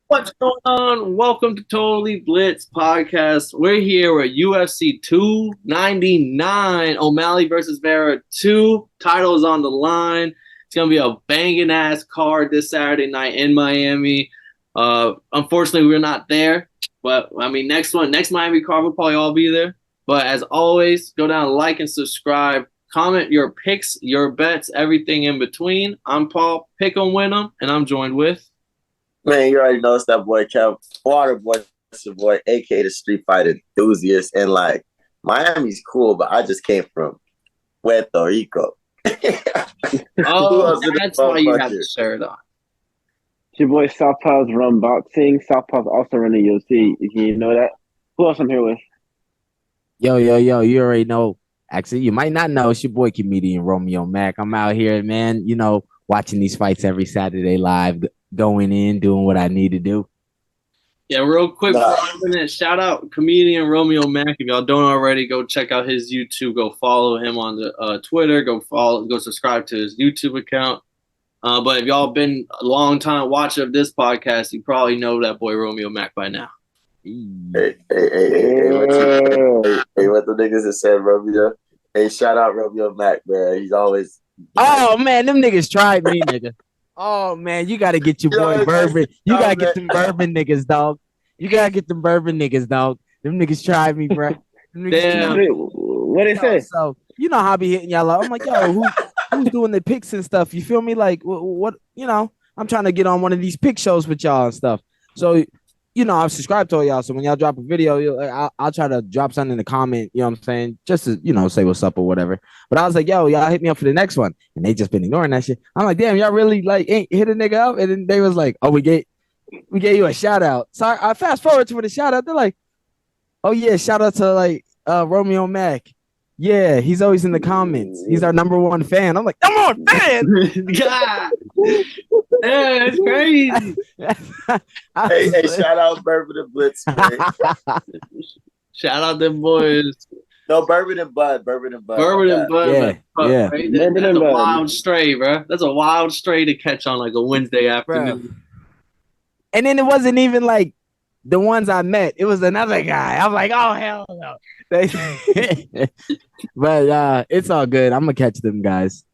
What's going on? Welcome to Totally Blitz Podcast. We're here at UFC 299, O'Malley versus Vera 2. Title is on the line. It's going to be a banging ass card this Saturday night in Miami. Unfortunately, we're not there. But, I mean, next Miami card, we'll probably all be there. But as always, go down, like, and subscribe. Comment your picks, your bets, everything in between. I'm Paul, pick 'em, win 'em, and I'm joined with... Man, you already know it's that boy Kev, Waterboy, it's your boy, aka the Street Fighter enthusiast. And like, Miami's cool, but I just came from Puerto Rico. Oh, that's why you have the shirt on. It's your boy Southpaw's run boxing. Southpaw's also running UFC. You know that? Who else I'm here with? Yo. You already know. Actually, you might not know. It's your boy, comedian Romeo Mack. I'm out here, man, watching these fights every Saturday live, going in, doing what I need to do. Yeah, real quick, shout out comedian Romeo Mack. If y'all don't already, go check out his YouTube. Go follow him on the Twitter. Go subscribe to his YouTube account. But if y'all been a long time watcher of this podcast, you probably know that boy Romeo Mack by now. Hey, what the niggas that said Romeo? Hey, shout out Romeo Mack, man. He's always... Oh, man, them niggas tried me, nigga. Oh, man, you got to get your boy Bourbon. You got to get them Bourbon niggas, dog. You got to get them Bourbon niggas, dog. Them niggas tried me, bro. Damn. What they say? So, you know how I be hitting y'all up. I'm like, yo, who's doing the picks and stuff? You feel me? Like, what, I'm trying to get on one of these pick shows with y'all and stuff. So, I've subscribed to all y'all. So when y'all drop a video, I'll try to drop something in the comment, you know what I'm saying? Just to, say what's up or whatever. But I was like, yo, y'all hit me up for the next one. And they just been ignoring that shit. I'm like, damn, y'all really ain't hit a nigga up? And then they was like, oh, we gave you a shout out. So I fast forward to the shout out. They're like, oh yeah, shout out to Romeo Mack. Yeah, he's always in the comments. He's our number one fan. I'm like, number one fan? God. Yeah, it's crazy. hey, shout out Bourbon and Blitz. Shout out them boys. No, Bourbon and Bud. Bourbon and Bud. Yeah. Right? That's a wild stray, bro. That's a wild stray to catch on like a Wednesday afternoon. Bro. And then it wasn't even like the ones I met. It was another guy. I'm like, oh, hell no. But it's all good. I'm going to catch them guys.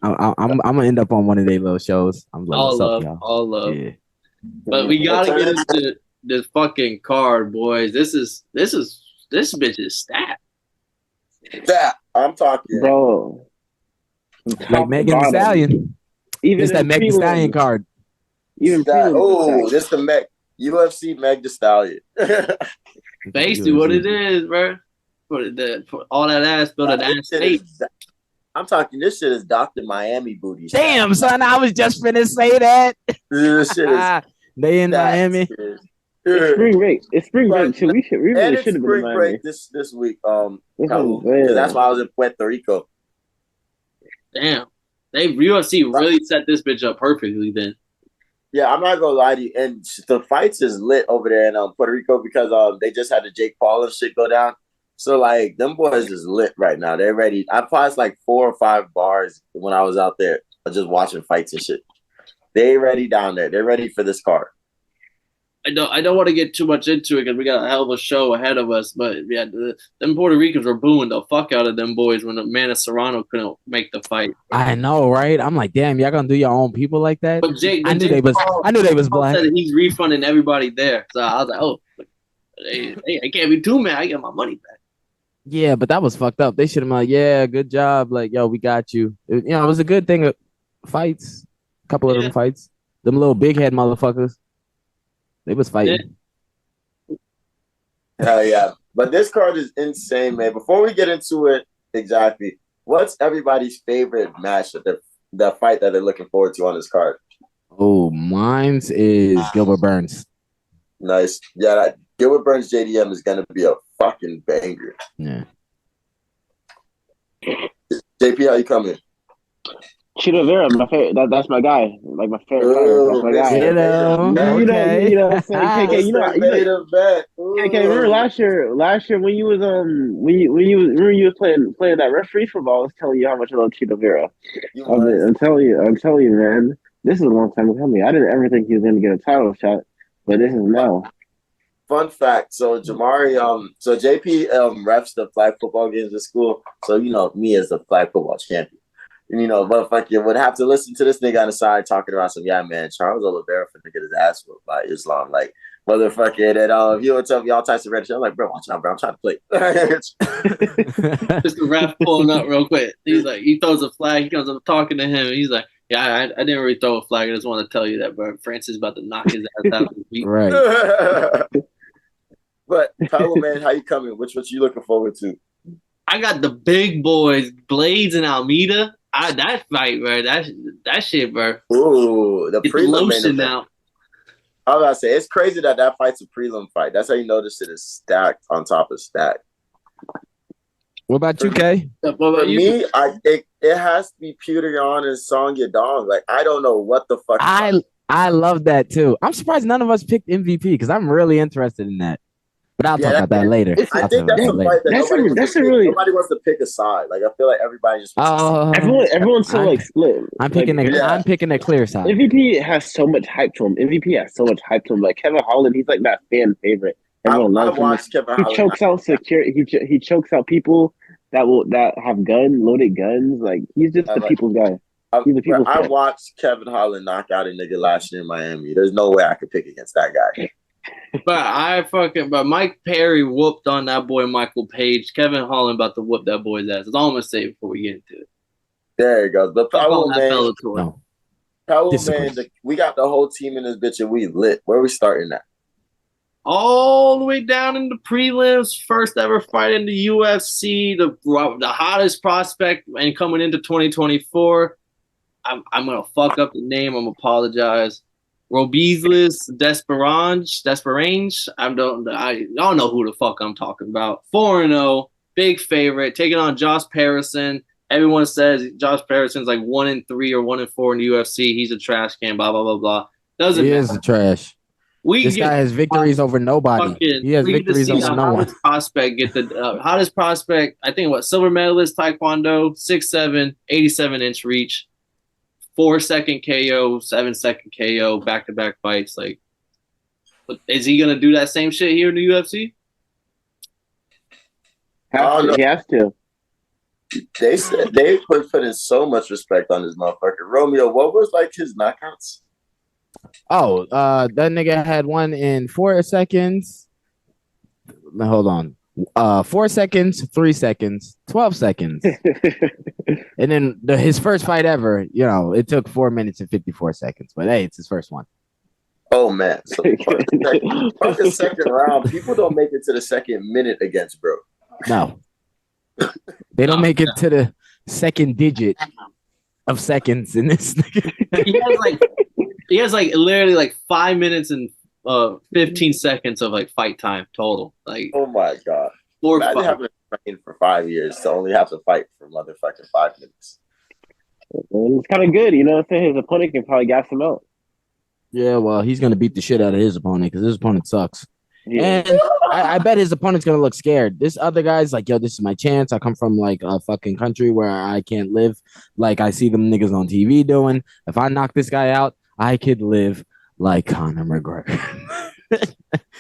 I'm gonna end up on one of their little shows. I'm like, all love. Yeah. But we gotta get into this fucking card, boys. This bitch is stacked. That I'm talking, bro. Like Megan Thee Stallion. Even it's that Megan Thee Stallion card. Even that. This the UFC Meg Thee Stallion. Basically, what it is, bro. For all that ass built an ass state. I'm talking, this shit is Dr. Miami booty. Damn, son, I was just finna say that. This shit is they in Miami. It's spring break. It's spring break too. We really should have been in Miami. Break this week. That's why I was in Puerto Rico. Damn. UFC really set this bitch up perfectly then. Yeah, I'm not gonna lie to you. And the fights is lit over there in Puerto Rico because they just had the Jake Paul and shit go down. So, them boys is lit right now. They're ready. I passed 4 or 5 bars when I was out there just watching fights and shit. They ready down there. They're ready for this card. I don't want to get too much into it because we got a hell of a show ahead of us. But, yeah, them Puerto Ricans were booing the fuck out of them boys when the man of Serrano couldn't make the fight. I know, right? I'm like, damn, y'all gonna do your own people like that? But I knew they was black. Said he's refunding everybody there. So I was like, oh, I can't be too mad. I get my money back. Yeah, but that was fucked up. They should have been like, yeah, good job. Like, yo, we got you. It was a good thing. Fights. A couple of them fights. Them little big head motherfuckers. They was fighting. Hell yeah. But this card is insane, man. Before we get into it, exactly, what's everybody's favorite match, the fight that they're looking forward to on this card? Oh, mine's is Gilbert Burns. Nice. Yeah, Gilbert Burns JDM is going to be a fucking banger. Yeah. JP, how you coming? Chito Vera, my favorite. That's my guy. Like my favorite fighter. That's my guy. You know what I'm saying? KK, remember last year when you was when you was playing that referee football, I was telling you how much I love Chito Vera. I'm telling you, man. This is a long time coming. I didn't ever think he was going to get a title shot. But this is now. Fun fact. So Jamari, so JP refs the flag football games at school. So me as the flag football champion. And motherfucker would have to listen to this nigga on the side talking about some man, Charles Oliveira finna get his ass whooped by Islam. Like motherfucker that he would tell me all types of red shit. I'm like, bro, watch out, bro. I'm trying to play. Just the ref pulling up real quick. He's like, he throws a flag, he comes up talking to him, and he's like, yeah, I didn't really throw a flag. I just want to tell you that, bro. Francis is about to knock his ass out of the beat. Right. But Paolo, man, how you coming? What you looking forward to? I got the big boys, Blades and Almeida. That fight, bro. That shit, bro. Ooh, the It's prelim lotion main now. I was about to say, it's crazy that fight's a prelim fight. That's how you know this shit is stacked on top of stacked. What about you, Kay? For me, it has to be Pewter on and Song Yadong. Like, I don't know what the fuck. I love that too. I'm surprised none of us picked MVP because I'm really interested in that. But I'll talk about that later. I think that's a fight that nobody wants to pick a side. Like, I feel like everybody just everyone's so split. I'm picking a clear side. MVP has so much hype to him. MVP has so much hype to him. Like Kevin Holland, he's like that fan favorite. Everyone loves him. He chokes out security. He chokes out people that have loaded guns. Like he's just the people's guy. I watched Kevin Holland knock out a nigga last year in Miami. There's no way I could pick against that guy. But Mike Perry whooped on that boy Michael Page. Kevin Holland about to whoop that boy's ass. That's all I'm gonna say before we get into it. There you go. The Paolo man. Paolo man. We got the whole team in this bitch and we lit. Where are we starting at? All the way down in the prelims, first ever fight in the UFC, the hottest prospect, and coming into 2024. I'm gonna fuck up the name. I'm gonna apologize. Robizlis Desperange. I don't know who the fuck I'm talking about. 4-0, big favorite, taking on Josh Parison. Everyone says Josh Parison's like 1-3 or 1-4 in the UFC. He's a trash can. Blah blah blah blah. Doesn't matter. He is a trash. This guy has victories over nobody. He has victories over no one. Prospect get the hottest prospect. I think silver medalist Taekwondo, 6'7", 87-inch reach. 4-second KO, 7-second KO, back-to-back fights. Like, is he gonna do that same shit here in the UFC? He has to. They said they put in so much respect on this motherfucker. Romeo, what was like his knockouts? Oh, that nigga had one in 4 seconds. Hold on. 4 seconds, 3 seconds, 12 seconds. And then his first fight ever, it took 4 minutes and 54 seconds. But hey, it's his first one. Oh man. So fuck the second round. People don't make it to the second minute against bro. No. They don't make it to the second digit of seconds in this. He has literally like 5 minutes and 15 seconds of like fight time total. Like, oh my god! Imagine having to train for 5 years to only have to fight for motherfucking 5 minutes. It's kind of good, His opponent can probably gas him out. Yeah, well, he's gonna beat the shit out of his opponent because his opponent sucks. Yeah. And I bet his opponent's gonna look scared. This other guy's like, yo, this is my chance. I come from like a fucking country where I can't live like I see them niggas on TV doing. If I knock this guy out, I could live like Conor McGregor.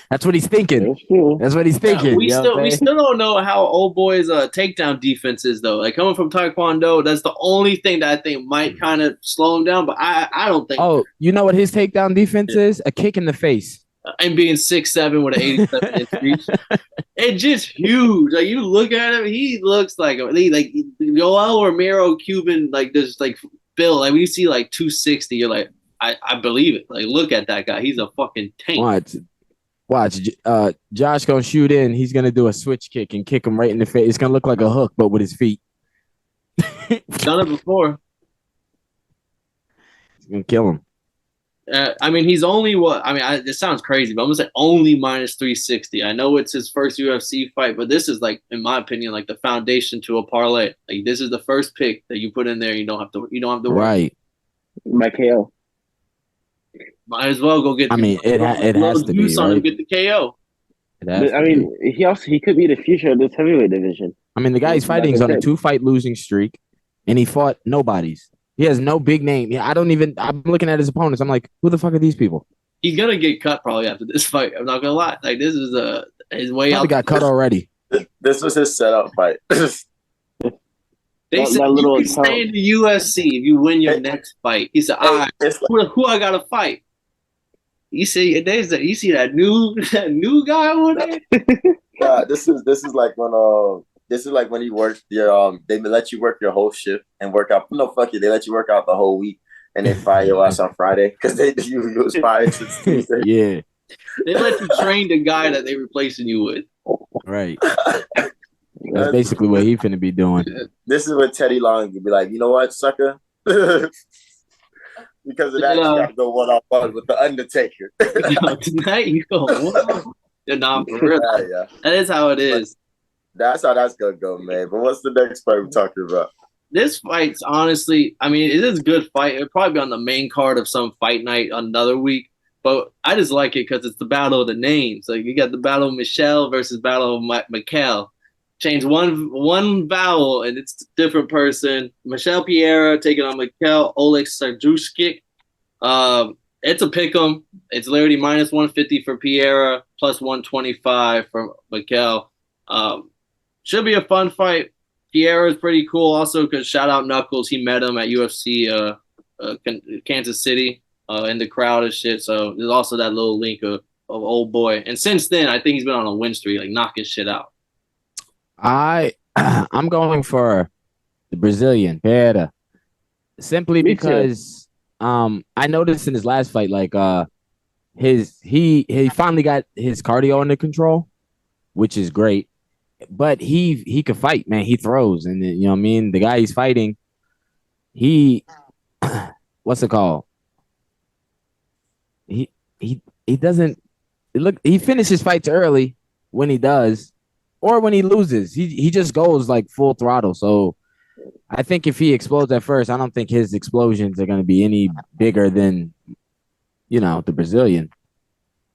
That's what he's thinking. That's what he's thinking. We still don't know how old boy's takedown defense is though. Like coming from Taekwondo, that's the only thing that I think might kind of slow him down. But I don't think. Oh, you know what his takedown defense is? A kick in the face. And being 6'7" with an 87-inch reach, it's just huge. Like you look at him, he looks like Joel Romero Cuban, like this, like built. Like when you see like 260, you're like, I believe it. Like look at that guy, he's a fucking tank. Watch. Josh gonna shoot in. He's gonna do a switch kick and kick him right in the face. It's gonna look like a hook, but with his feet. Done it before. He's gonna kill him. I mean, he's only it sounds crazy, but I'm gonna say only minus 360. I know it's his first UFC fight, but this is like, in my opinion, like the foundation to a parlay. Like this is the first pick that you put in there. You don't have to worry. Right. My KO. Might as well go get. It has to be right? Get the KO. He could be the future of this heavyweight division. I mean, the guy he's fighting is on a 2-fight losing streak, and he fought nobodies. He has no big name. I'm looking at his opponents. I'm like, who the fuck are these people? He's gonna get cut probably after this fight. I'm not gonna lie. Like this is his way Probably out. got cut already. This was his setup fight. They said you can stay in the UFC if you win your next fight. He said, "All right, who I gotta fight?" You see, you see that new guy over there. This is like when you work your they let you work your whole shift and work out. No, fuck you. They let you work out the whole week and they fire your ass on Friday because you was fired since Tuesday. Yeah, they let you train the guy that they replacing you with. Right. That's basically what he finna be doing. This is what Teddy Long would be like. You know what, sucker? Because of that, you gotta go 1-on-1 with the Undertaker. Tonight you go. Nah, for real. Yeah. That is how it is. That's how that's gonna go, man. But what's the next fight we're talking about? This fight's honestly, I mean, it is a good fight. It'll probably be on the main card of some fight night another week. But I just like it because it's the battle of the names. Like you got the battle of Michelle versus battle of Mikel. Change one vowel and it's a different person. Michelle Piera taking on Mikel Oleg Serjuskic. It's a pick'em. It's literally minus 150 for Piera, plus 125 for Mikel. Should be a fun fight. Piera is pretty cool also because shout out Knuckles. He met him at UFC Kansas City in the crowd and shit. So there's also that little link of old boy. And since then, I think he's been on a win streak, like knocking shit out. I'm going for the Brazilian Vera, simply because I noticed in his last fight, like he finally got his cardio under control, which is great. But he could fight, man. He throws, and you know what I mean. The guy he's fighting, he what's it called? He doesn't look. He finishes fights early when he does. Or when he loses, he just goes like full throttle. So I think if he explodes at first, I don't think his explosions are going to be any bigger than, the Brazilian.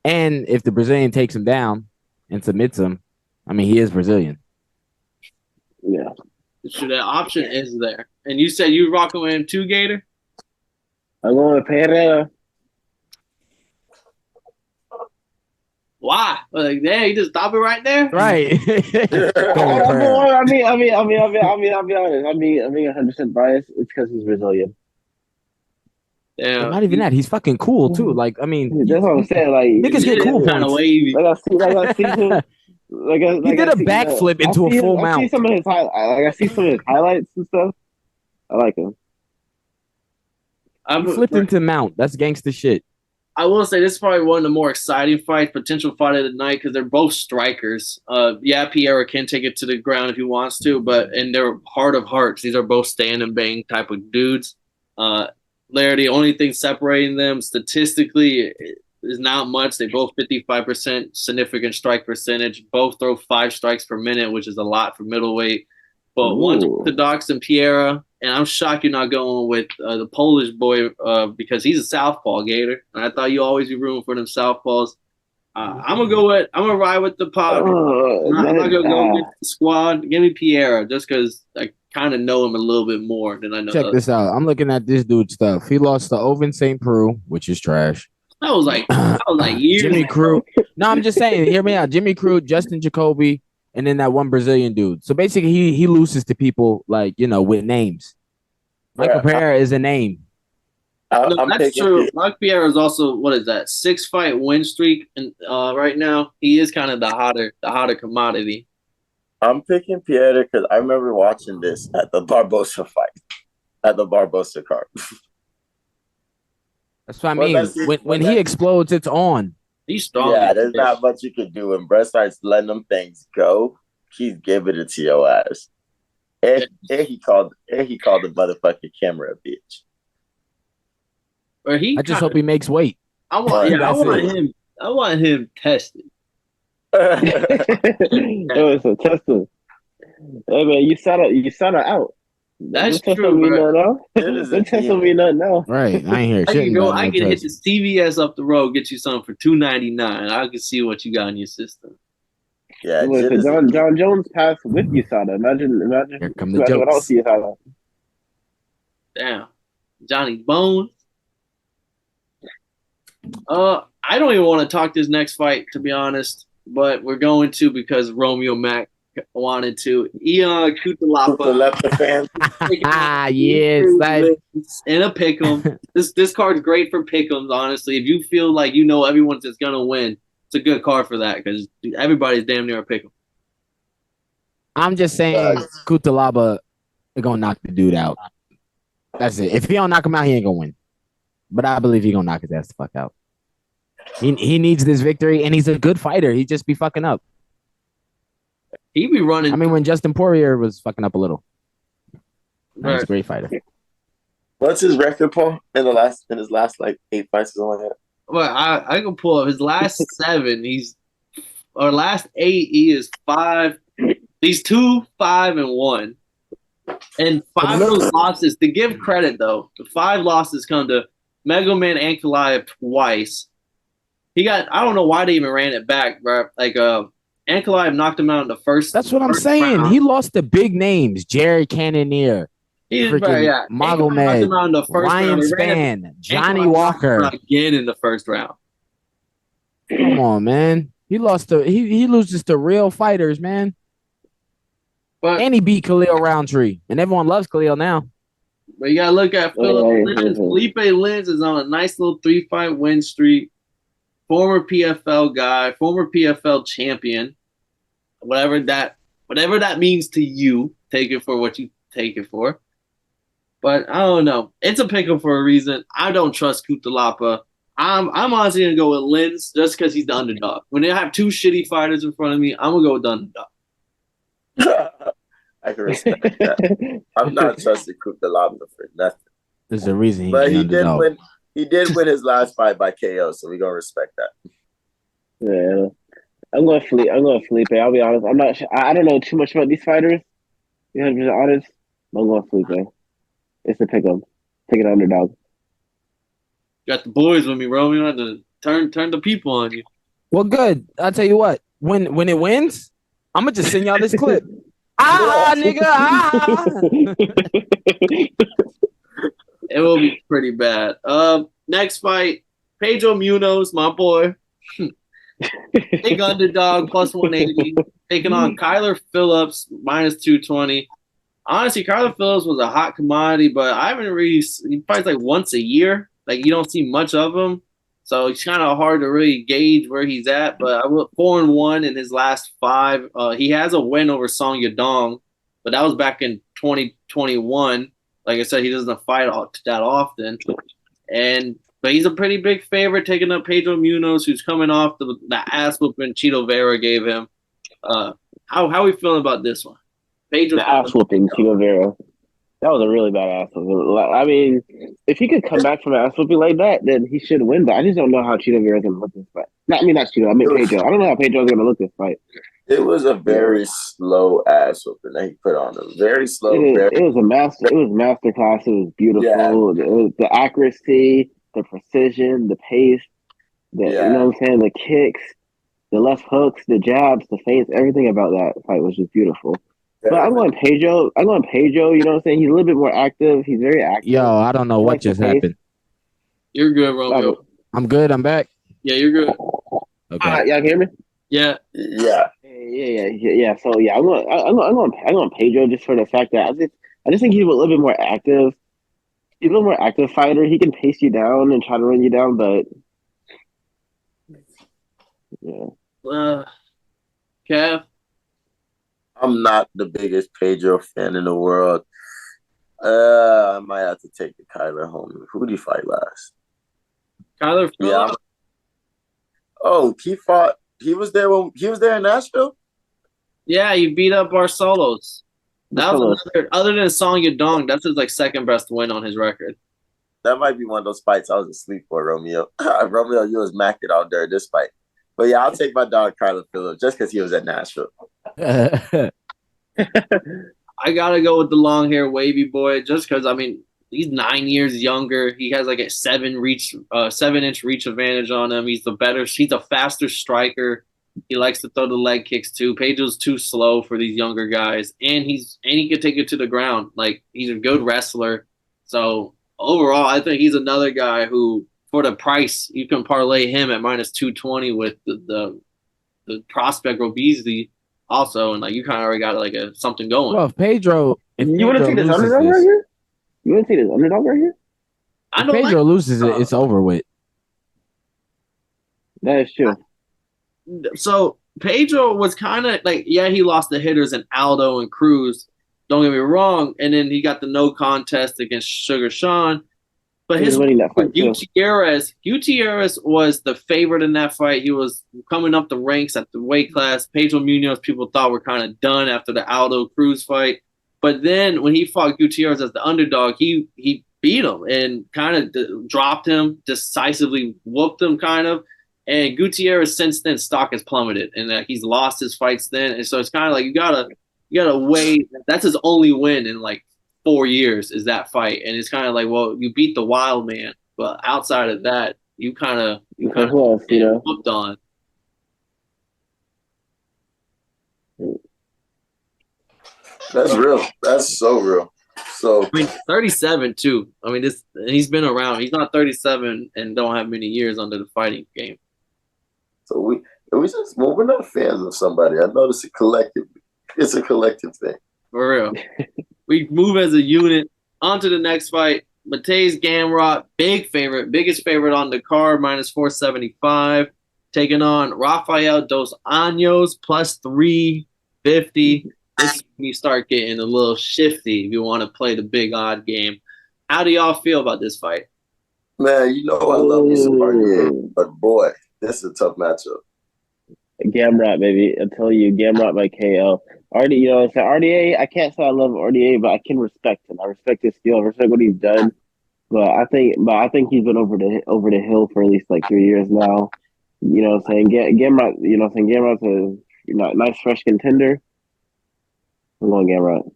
And if the Brazilian takes him down and submits him, I mean, he is Brazilian. Yeah. So that option is there. And you said you rocking with him too, Gator? I'm going with Pereira. Why? Like, damn, you just stop it right there? Right. I'll be honest. I'm being 100% biased. It's because he's Brazilian. Yeah. Not even that. He's fucking cool too. Like, I mean, that's what I'm saying. Like, niggas get cool kind of points. wavy. I see him. He did a backflip into a full mount. I see some of his I see some of his highlights and stuff. I like him. He flipped into mount. That's gangster shit. I will say this is probably one of the more exciting fights, potential fight of the night, because they're both strikers. Piera can take it to the ground if he wants to, but in their heart of hearts, these are both stand and bang type of dudes. The only thing separating them statistically is not much. They both 55% significant strike percentage. Both throw 5 strikes per minute, which is a lot for middleweight. But one's orthodox and Piera, and I'm shocked you're not going with the Polish boy because he's a southpaw, Gator. And I thought you always be rooting for them southpaws. I'm gonna ride with the pod. I'm not gonna go with the squad. Give me Piera just because I kind of know him a little bit more than I know. Check this out. I'm looking at this dude's stuff. He lost to Oven St. Preux, which is trash. That was like years. Jimmy Crew. No, I'm just saying. Hear me out. Jimmy Crew, Justin Jacoby. And then that one Brazilian dude. So basically, he loses to people like with names. Michael Pereira is a name. That's true. Mike Pereira is also 6-fight win streak, and right now he is kind of the hotter commodity. I'm picking Pereira because I remember watching this at the Barbosa fight, at the Barbosa card. That's what I mean. When he explodes, it's on. He's strong. Yeah, there's not much you can do. When Brett starts letting them things go, he's giving it to your ass. And he called the motherfucking camera a bitch. I just hope he makes weight. I want him tested. It was a testing. Hey man, you sound out. That's true, bro. Don't testing me nothing now. Right, I ain't here. I can hit the CVS up the road, get you something for $2.99. I can see what you got in your system. Yeah, John Jones passed with USADA. Imagine. Here come the jokes. What else you have? Damn, Johnny Bones. I don't even want to talk this next fight, to be honest, but we're going to because Romeo Mack wanted to. Ion Kutalapa left the fans. Yes, in a pick'em. This card's great for pick'ems. Honestly, if you feel like you know everyone's just gonna win, it's a good card for that because everybody's damn near a pick'em. I'm just saying, Kutalaba is gonna knock the dude out. That's it. If he don't knock him out, he ain't gonna win. But I believe he gonna knock his ass the fuck out. He needs this victory, and he's a good fighter. He just be fucking up. He be running. I mean, when Justin Poirier was fucking up a little. Right. He's a great fighter. What's his record, Paul? In his last like 8 fights or something like that? Well, I can pull up his last 7. Last 8. He is 5. He's 2-5-1, and 5 of those losses. To give credit though, the 5 losses come to Mega Man Ankalaev twice. I don't know why they even ran it back, bro. Like Ankalaev knocked him out in the first. That's what I'm saying. Round. He lost the big names: Jared Cannonier, Magomed, Ryan Spann, Johnny Walker. Again in the first round. Come on, man. He loses to real fighters, man. And he beat Khalil Roundtree, and everyone loves Khalil now. But you gotta look at Philip Lins. Felipe Lins is on a nice little 3-fight win streak. Former PFL guy, former PFL champion. Whatever that means to you, take it for what you take it for. But I don't know. It's a pick'em for a reason. I don't trust Kutalapa. I'm honestly gonna go with Lins just because he's the underdog. When they have 2 shitty fighters in front of me, I'm gonna go with the underdog. I can respect that. I'm not trusting Kutalapa for nothing. There's a reason, he did win. He did win his last fight by KO, so we're gonna respect that. Yeah, I'm going Felipe. I'll be honest. I'm not. I don't know too much about these fighters. You have to be honest. I'm going Felipe. It's a pick'em. Take it underdog. Got the boys with me, bro. We don't have to turn the people on you. Well, good. I'll tell you what. When it wins, I'm gonna just send y'all this clip. Nigga. It will be pretty bad. Next fight, Pedro Munoz, my boy. Big underdog, plus 180. Taking on Kyler Phillips, minus 220. Honestly, Kyler Phillips was a hot commodity, but I haven't really – he fights like once a year. Like, you don't see much of him. So it's kind of hard to really gauge where he's at. But I went 4-1 in his last 5. He has a win over Song Yadong, but that was back in 2021. Like I said, he doesn't fight that often. But he's a pretty big favorite, taking up Pedro Munoz, who's coming off the ass whooping Chito Vera gave him. How are we feeling about this one? Pedro, the ass whooping Chito Vera. That was a really bad ass whooping. I mean, if he could come back from an ass whooping like that, then he should win. But I just don't know how Chito Vera is going to look this fight. Not Chito. I mean Pedro. I don't know how Pedro is going to look this fight. It was a very slow ass whooping that he put on him. Very slow. It was a master. It was masterclass. It was beautiful. Yeah. The accuracy, the precision, the pace. You know what I'm saying? The kicks, the left hooks, the jabs, the feints. Everything about that fight was just beautiful. But I'm going Pedro. You know what I'm saying? He's a little bit more active. He's very active. Yo, I don't know what just happened. You're good, Romeo. I'm good. I'm back. Yeah, you're good. Okay. Y'all can hear me? Yeah. Yeah. So I'm going Pedro just for the fact that I just think he's a little bit more active. He's a little more active fighter. He can pace you down and try to run you down, but yeah. Kev? I'm not the biggest Pedro fan in the world. I might have to take the Kyler home. Who did he fight last? Kyler Phillips? He fought. He was there in Nashville? Yeah, he beat up Barcelos. That was other than Song Yadong, that's his second best win on his record. That might be one of those fights I was asleep for, Romeo. Romeo, you was macking out there this fight. But yeah, I'll take my dog Kyler Phillips just because he was at Nashville. I gotta go with the long hair wavy boy just because he's 9 years younger. He has a 7-inch reach advantage on him. He's a faster striker. He likes to throw the leg kicks too. Pedro's too slow for these younger guys, and he can take it to the ground. He's a good wrestler. So overall, I think he's another guy who for the price, you can parlay him at minus 220 with the prospect Robeasley also, and like you kind of already got like something going. Well, if Pedro you want to take this underdog right here? You want to take this underdog right here? If Pedro loses it, it's over with. That is true. So Pedro was kind of like, yeah, he lost the hitters and Aldo and Cruz. Don't get me wrong. And then he got the no contest against Sugar Sean. But his Gutierrez was the favorite in that fight. He was coming up the ranks at the weight class. Pedro Munoz, people thought were kind of done after the Aldo Cruz fight. But then when he fought Gutierrez as the underdog, he beat him and kind of dropped him, decisively whooped him kind of. And Gutierrez since then stock has plummeted, and he's lost his fights then. And so it's kind of like you gotta weigh. That's his only win in like 4 years is that fight, and it's kind of like, well, you beat the wild man, but outside of that, you kind of hooked on. That's real. That's so real. So I mean, 37 too. I mean, he's been around. He's not 37 and don't have many years under the fighting game. So we're not fans of somebody. I notice it's a collective thing. For real. We move as a unit. On to the next fight. Matej Gamrot, biggest favorite on the card, minus 475. Taking on Rafael Dos Anjos, plus 350. This is when you start getting a little shifty if you want to play the big odd game. How do y'all feel about this fight? Man, you know I love me some Poirier, but boy, this is a tough matchup. Gamrot, baby. I tell you, Gamrot by KO. RDA, I can't say I love RDA, but I can respect him. I respect his skill. I respect what he's done. But I think he's been over the hill for at least like 3 years now. You know what I'm saying? Gamrot, Gamrot's a nice fresh contender. I'm going Gamrot.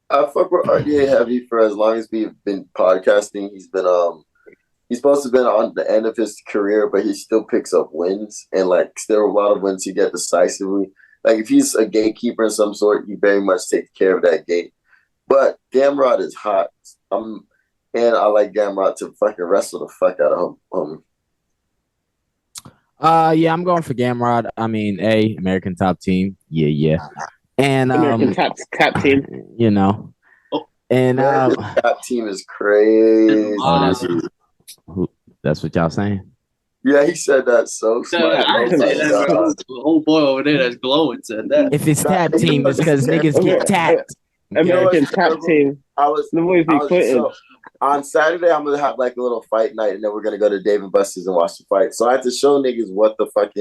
I fuck with RDA heavy for as long as we've been podcasting. He's supposed to have been on the end of his career, but he still picks up wins, and like still a lot of wins he get decisively. Like if he's a gatekeeper of some sort, he very much takes care of that gate. But Gamrot is hot. And I like Gamrot to fucking wrestle the fuck out of him. Yeah, I'm going for Gamrot. I mean, American top team. Yeah. And American top team. You know. And top team is crazy. That's what y'all saying? Yeah, he said that so smart. The whole boy over there that's glowing said that. If it's tap team, it's because niggas get tapped. American top team. So on Saturday, I'm gonna have like a little fight night, and then we're gonna go to Dave and Buster's and watch the fight. So I had to show niggas what the fight,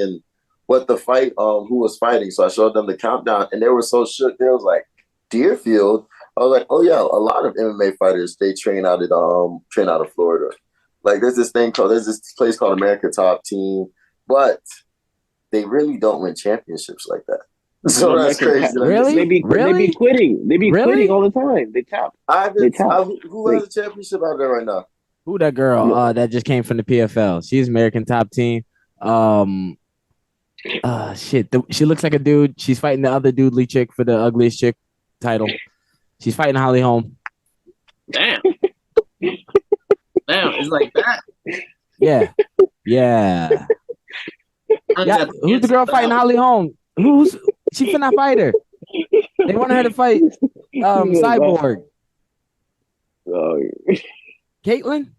who was fighting. So I showed them the countdown, and they were so shook. They was like, Deerfield. I was like, oh yeah, a lot of MMA fighters they train out of Florida. Like there's this place called America Top Team, but they really don't win championships like that. So that's crazy. Really? They be quitting. They be quitting all the time. They tap. Who has a championship out there right now? Who that girl? That just came from the PFL. She's American Top Team. She looks like a dude. She's fighting the other dudely chick for the ugliest chick title. She's fighting Holly Holm. Damn, it's like that. Yeah. Who's the girl fighting Holly Holm? She finna fight her? They want her to fight Cyborg. Caitlin?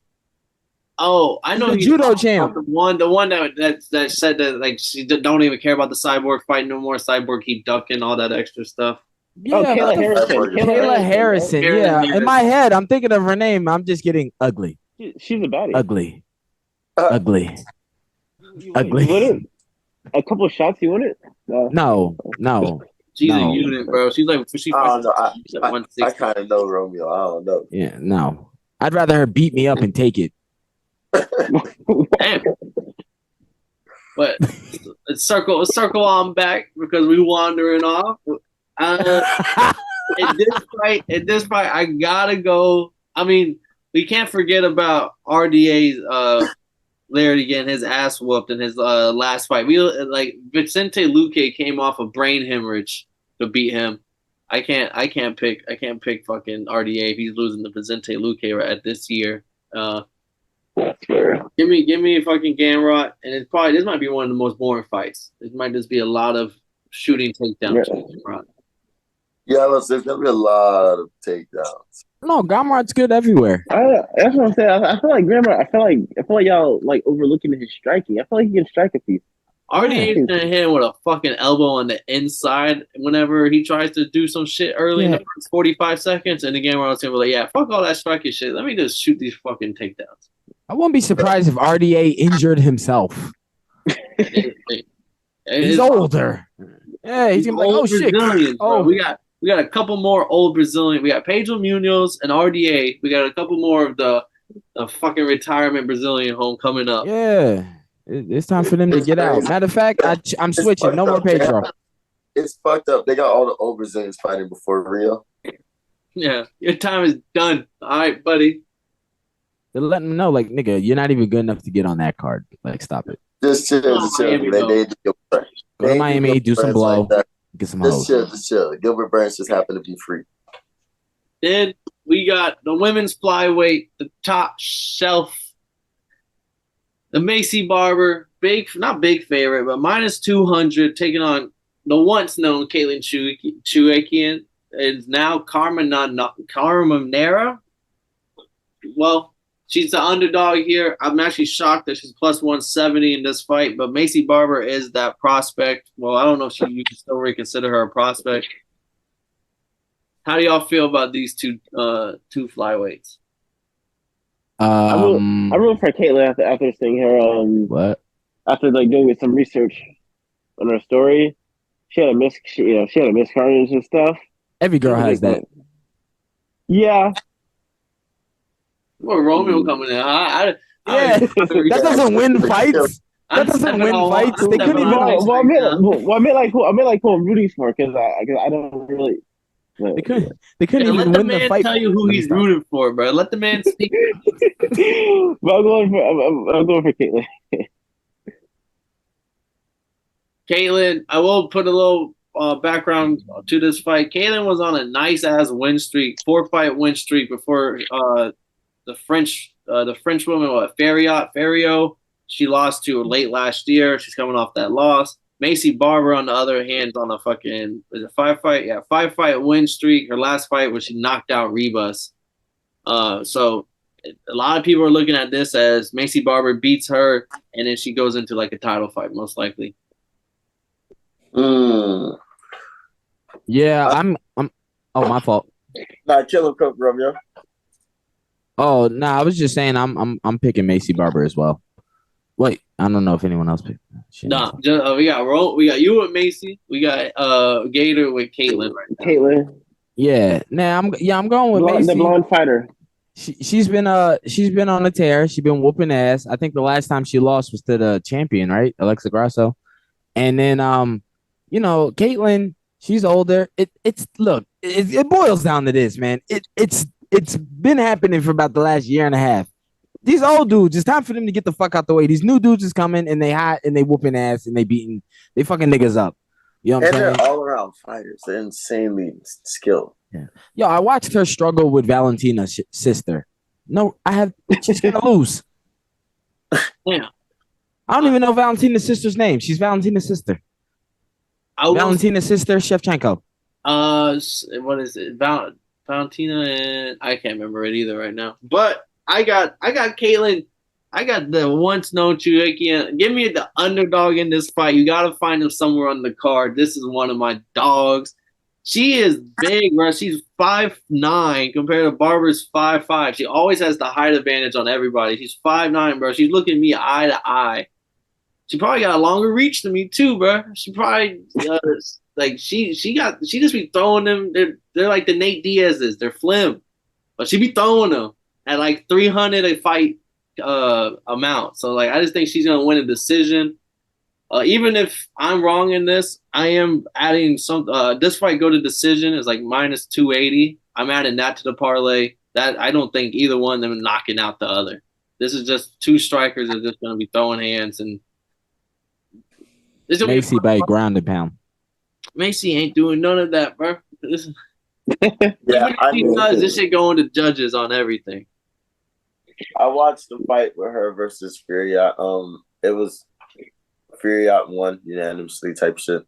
Oh, I know the judo champ. The one that said that like she don't even care about the Cyborg fight no more. Cyborg keep ducking all that extra stuff. Yeah, Kayla Harrison. Yeah, in my head, I'm thinking of her name. I'm just getting ugly. She's a baddie. Ugly. A couple of shots, you want it? No. She's a unit, bro. She's like I kind of know Romeo. I don't know. Yeah, no. I'd rather her beat me up and take it. Damn. But let's circle on back because we wandering off. In this fight, I gotta go. I mean, we can't forget about RDA's Larry getting his ass whooped in his last fight. Vicente Luque came off a brain hemorrhage to beat him. I can't pick fucking RDA if he's losing to Vicente Luque right at this year. That's fair. Give me a fucking Gamrot, and this might be one of the most boring fights. It might just be a lot of shooting takedowns. Yeah, there's gonna be a lot of takedowns. No, Gamrot's good everywhere. That's what I'm saying. I feel like Gamrot. I feel like y'all like overlooking his striking. I feel like he can strike a piece. RDA's gonna hit him with a fucking elbow on the inside whenever he tries to do some shit early in the first 45 seconds, and the Gamrot's gonna be like, yeah, fuck all that striking shit. Let me just shoot these fucking takedowns. I wouldn't be surprised if RDA injured himself. He's older. Yeah, he's gonna be like, oh shit. Oh, we got a couple more old Brazilian. We got Pedro Munoz and RDA. We got a couple more of the fucking retirement Brazilian home coming up. Yeah, it's time for them to get out. Matter of fact, I'm switching. No more Pedro. It's fucked up. They got all the old Brazilians fighting before Rio. Yeah, your time is done. All right, buddy. They're letting them know, like, nigga, you're not even good enough to get on that card. Like, stop it. Just chill. Go to Miami, do some blow, like get some hoes. Just chill. Gilbert Burns just happened to be free. Then we got the women's flyweight, the top shelf, the Macy Barber, not big favorite, but minus 200, taking on the once known Caitlin Chuakian. Is now Carmenera. Well, she's the underdog here. I'm actually shocked that she's plus 170 in this fight, but Macy Barber is that prospect. Well, I don't know if you can still reconsider her a prospect. How do y'all feel about these two flyweights? I wrote for Caitlin after seeing her. What? After like doing some research on her story, she had a miscarriage and stuff. Every girl has that. Yeah. Well, Romeo coming in. That doesn't win fights. That doesn't win fights. They couldn't even. I meant like who I'm rooting for because I don't really. They couldn't even win the fight. Tell you who he's rooting for, bro. Let the man speak. But I'm going for Caitlin. Caitlin, I will put a little background to this fight. Caitlin was on a nice ass win streak, 4-fight win streak before the French woman, Ferio. She lost to late last year. She's coming off that loss. Macy Barber, on the other hand, on a fucking 5-fight win streak. Her last fight was she knocked out Ribas. So a lot of people are looking at this as Macy Barber beats her, and then she goes into like a title fight, most likely. Yeah, I'm. Oh, my fault. Nah, kill him, Coach Romeo. Oh, no, I was just saying I'm picking Macy Barber as well. Wait, I don't know if anyone else picked. No, we got you with Macy. We got Gator with Caitlin right now. Caitlin. Yeah, I'm going with Macy. The blonde fighter. She's been on a tear. She's been whooping ass. I think the last time she lost was to the champion, right, Alexa Grasso. And then Caitlin, she's older. It boils down to this, man. It's been happening for about the last year and a half. These old dudes, it's time for them to get the fuck out the way. These new dudes is coming and they hot and they whooping ass and they fucking niggas up. You know what I'm saying? They're all around fighters. They're insanely skilled. Yeah. Yo, I watched her struggle with Valentina's sister. No, she's gonna lose. Yeah. I don't even know Valentina's sister's name. She's Valentina's sister. Valentina's sister, Shevchenko. What is it? Valentina and I can't remember it either right now. But I got Caitlin. I got the once known Chuakian. Give me the underdog in this fight. You gotta find him somewhere on the card. This is one of my dogs. She is big, bro. She's 5'9" compared to Barber's 5'5". She always has the height advantage on everybody. She's 5'9", bro. She's looking me eye to eye. She probably got a longer reach than me too, bro. She probably like she just be throwing them. They're like the Nate Diaz's. They're flim, but she be throwing them at like 300 a fight amount. So like I just think she's gonna win a decision. Even if I'm wrong in this, I am adding some. This fight go to decision is like minus 280. I'm adding that to the parlay. That I don't think either one of them is knocking out the other. This is just two strikers that are just gonna be throwing hands and. Macy by ground and pound. Macy ain't doing none of that, bro. Yeah, this shit going to judges on everything. I watched the fight with her versus Furia. It was Furia won unanimously type shit.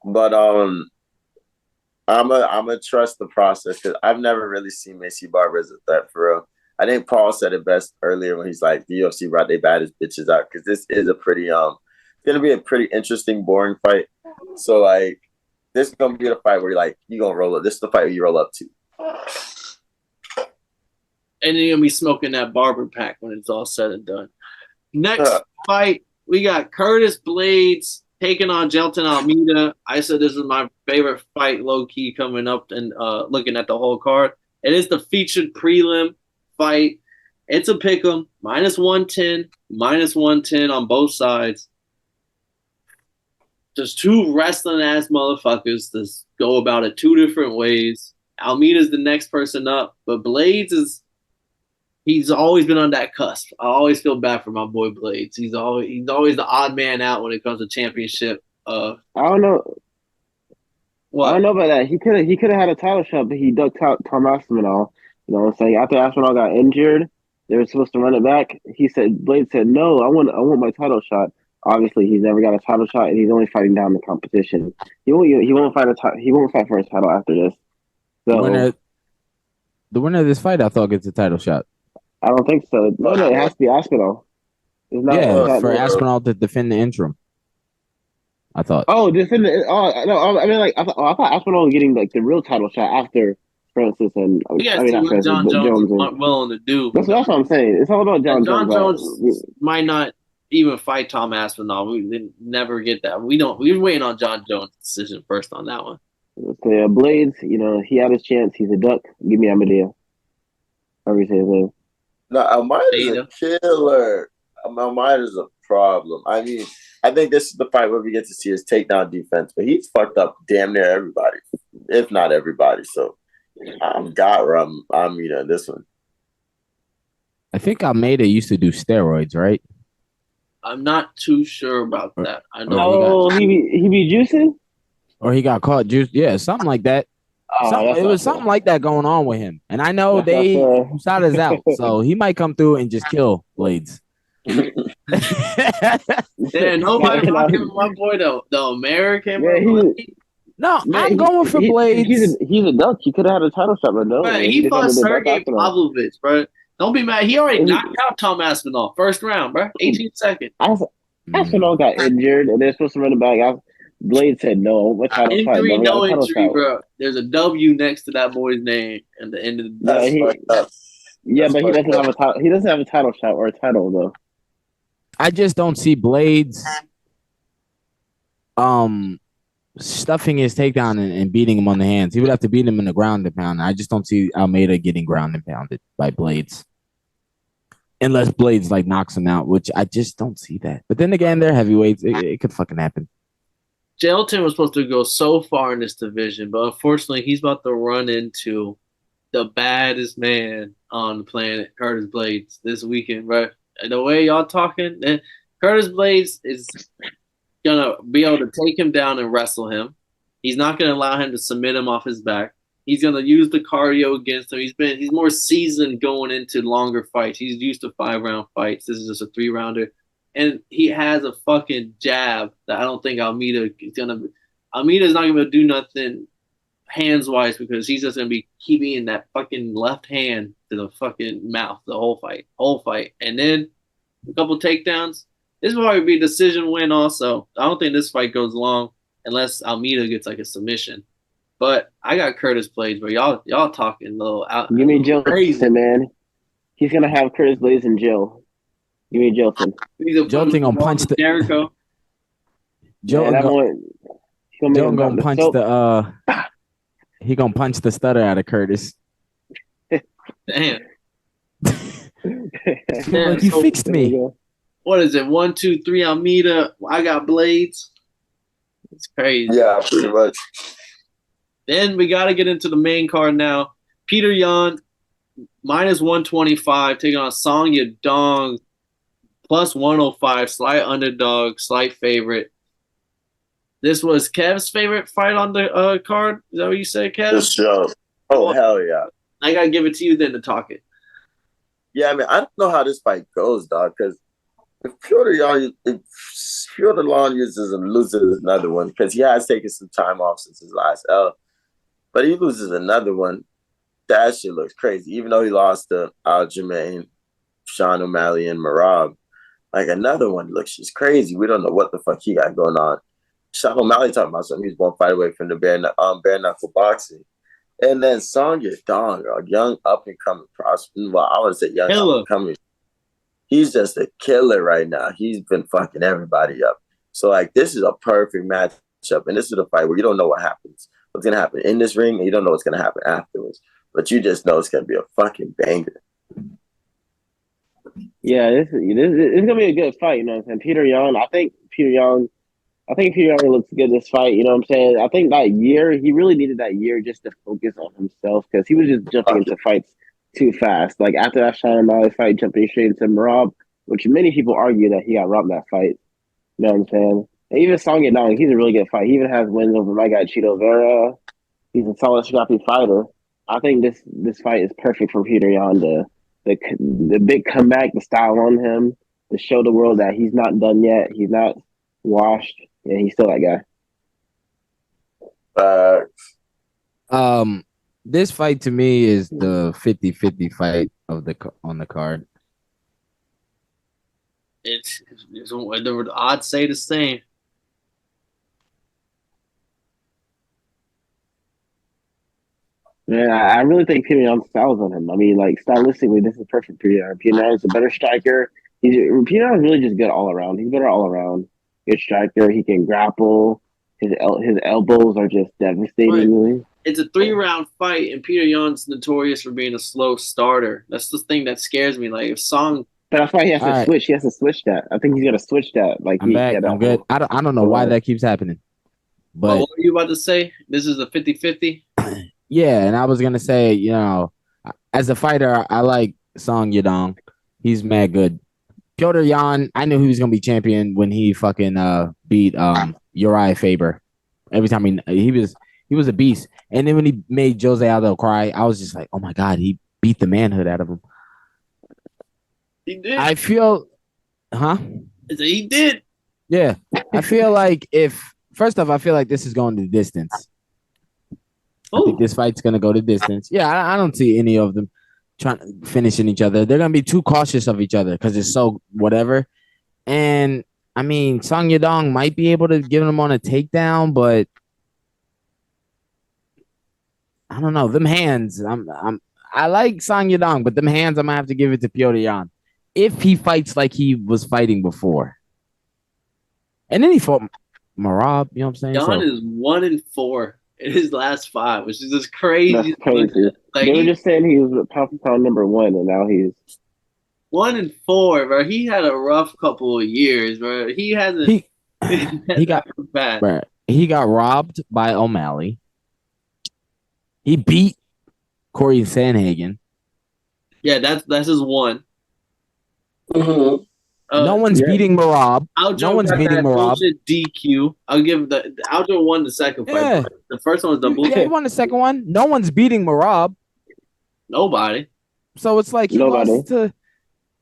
But I'm a trust the process because I've never really seen Macy Barber as a threat for real. I think Paul said it best earlier when he's like, the UFC brought their baddest bitches out because this is a pretty it's gonna be a pretty interesting, boring fight. So like, this is gonna be the fight where you gonna roll up. This is the fight where you roll up to. And you're gonna be smoking that Barber pack when it's all said and done. Next fight, we got Curtis Blades taking on Jelton Almeida. I said this is my favorite fight, low key, coming up and looking at the whole card. It is the featured prelim fight. It's a pick'em, -110 on both sides. There's two wrestling ass motherfuckers that go about it two different ways. Almeida's the next person up, but Blades he's always been on that cusp. I always feel bad for my boy Blades. He's always the odd man out when it comes to championship. I don't know. What? I don't know about that. He could have had a title shot, but he ducked out Tom Aspinall. You know what I'm saying? After Aspinall got injured, they were supposed to run it back. Blades said, "No, I want my title shot." Obviously, he's never got a title shot, and he's only fighting down the competition. He won't fight for his title after this. So the winner of this fight, I thought, gets a title shot. I don't think so. No, it has to be Aspinall. For Aspinall to defend the interim. I thought. Oh, defend the. Oh no, I mean, like I thought Aspinall was getting like the real title shot after Francis and not Francis, John Jones is willing to do. That's what I'm saying. It's all about John Jones. John Jones might not even fight Tom Aspinall. We didn't never get that. We're waiting on John Jones' decision first on that one. So yeah, Blades, he had his chance. He's a duck. Give me Amadeo. However you say his name. No, Almeida's a killer. Almeida's a problem. I mean, I think this is the fight where we get to see his takedown defense, but he's fucked up damn near everybody, if not everybody. So I'm got Almeida in this one. I think Almeida used to do steroids, right? I'm not too sure about that. I know. He be juicing, or he got caught juice. Yeah, something like that. It was something like that going on with him, and I know USADA's out, so he might come through and just kill Blades. Yeah, nobody talking my boy the American. Yeah, I'm going for Blades. He's a duck. He could have had a title shot, but no. Bro, he fought Sergey Pavlovich, bro. Don't be mad. He already knocked out Tom Aspinall first round, bro. 18 seconds. Aspinall got injured, and they're supposed to run it back. Blade said no. Injury, no injury, bro. There's a W next to that boy's name at the end of the day. But he doesn't have a title. He doesn't have a title shot or a title though. I just don't see Blades stuffing his takedown and beating him on the hands. He would have to beat him in the ground and pound. I just don't see Almeida getting ground and pounded by Blades. Unless Blades knocks him out, which I just don't see that. But then again, they're heavyweights. It could fucking happen. Jelton was supposed to go so far in this division, but unfortunately, he's about to run into the baddest man on the planet, Curtis Blades, this weekend, bro. And the way y'all talking, Curtis Blades is gonna be able to take him down and wrestle him. He's not gonna allow him to submit him off his back. He's gonna use the cardio against him. He's more seasoned going into longer fights. He's used to 5-round fights. This is just a 3-rounder. And he has a fucking jab that I don't think Almeida's not gonna do nothing hands-wise because he's just gonna be keeping that fucking left hand to the fucking mouth the whole fight. And then a couple takedowns. This will probably be a decision win also. I don't think this fight goes long unless Almeida gets a submission. But I got Curtis Blades, but y'all talking a little out. Give me Jelton, man. He's gonna have Curtis Blades in jail. Give me Jelton. Jelton gonna punch the Jericho. Jelton gonna punch the he gonna punch the stutter out of Curtis. Damn. You fixed me. What is it? 1, 2, 3 Almeida. I got Blades. It's crazy. Yeah, pretty much. Then we got to get into the main card now. Peter Yan, -125, taking on Song Yadong, +105, slight underdog, slight favorite. This was Kev's favorite fight on the card. Is that what you said, Kev? This show. Oh, hell yeah. I got to give it to you then to talk it. Yeah, I mean, I don't know how this fight goes, dog, because if Piotr Jan uses and loses another one, because he has taken some time off since his last L, but he loses another one, that shit looks crazy. Even though he lost to Aljamain, Sean O'Malley, and Marab, like another one looks just crazy. We don't know what the fuck he got going on. Sean O'Malley talking about something. He's one fight away from the bare knuckle boxing. And then Song Yadong, a young up and coming prospect. Well, I would say young up and coming. He's just a killer right now. He's been fucking everybody up. So like this is a perfect matchup. And this is a fight where you don't know what happens. What's gonna happen in this ring, and you don't know what's gonna happen afterwards. But you just know it's gonna be a fucking banger. Yeah, this it's gonna be a good fight, you know what I'm saying? Peter Yan looks good this fight, you know what I'm saying? I think that year, he really needed that year just to focus on himself because he was just jumping into fights too fast. Like after that Sean O'Malley fight, jumping straight into Marab, which many people argue that he got robbed that fight. You know what I'm saying? And even Song Yadong, he's a really good fight. He even has wins over my guy Cheeto Vera. He's a solid, scrappy fighter. I think this fight is perfect for Peter Yan. The big comeback, the style on him, to show the world that he's not done yet. He's not washed. Yeah, he's still that guy. This fight to me is the 50-50 fight on the card. It's the odds say the same. Yeah, I really think Peter Yan styles on him. I mean, like stylistically, this is perfect for Peter. Peter Yan's a better striker. Peter Yan's really just good all around. He's better all around. Good striker. He can grapple. His elbows are just devastating. Right. It's a 3-round fight, and Peter Yan's notorious for being a slow starter. That's the thing that scares me. Like if Song, but that's why he has to switch. He has to switch that. I think he's gonna switch that. Like I'm back. I'm good. I don't know why that keeps happening. But what were you about to say? This is a 50-50? Yeah, and I was gonna say, you know, as a fighter, I like Song Yadong. He's mad good. Piotr Yan, I knew he was gonna be champion when he fucking beat Uriah Faber. Every time he was a beast. And then when he made Jose Aldo cry, I was just like, oh my God, he beat the manhood out of him. He did. I feel, He did. Yeah. I feel like first off, I feel like this is going to the distance. I think this fight's going to go to distance. Yeah, I don't see any of them finishing each other. They're going to be too cautious of each other because it's so whatever. And, I mean, Song Yadong might be able to give him on a takedown, but I don't know. Them hands, I like Song Yadong, but them hands, I'm going to have to give it to Piotr Yan if he fights like he was fighting before. And then he fought Marab, you know what I'm saying? Yan is 1-4 in his last 5, which is just crazy. That's crazy. Like, they were just saying he was pound for pound number 1, and now he's 1-4, bro. He had a rough couple of years, bro. He hasn't. He got bad. Bro, he got robbed by O'Malley. He beat Corey Sandhagen. Yeah, that's his one. Mm-hmm. No one's beating Marab. No one's beating Marab. DQ. I'll give Aljo won the second fight. The first one was the bullshit. Yeah, he won the second one. No one's beating Marab. Nobody. So it's like he lost to,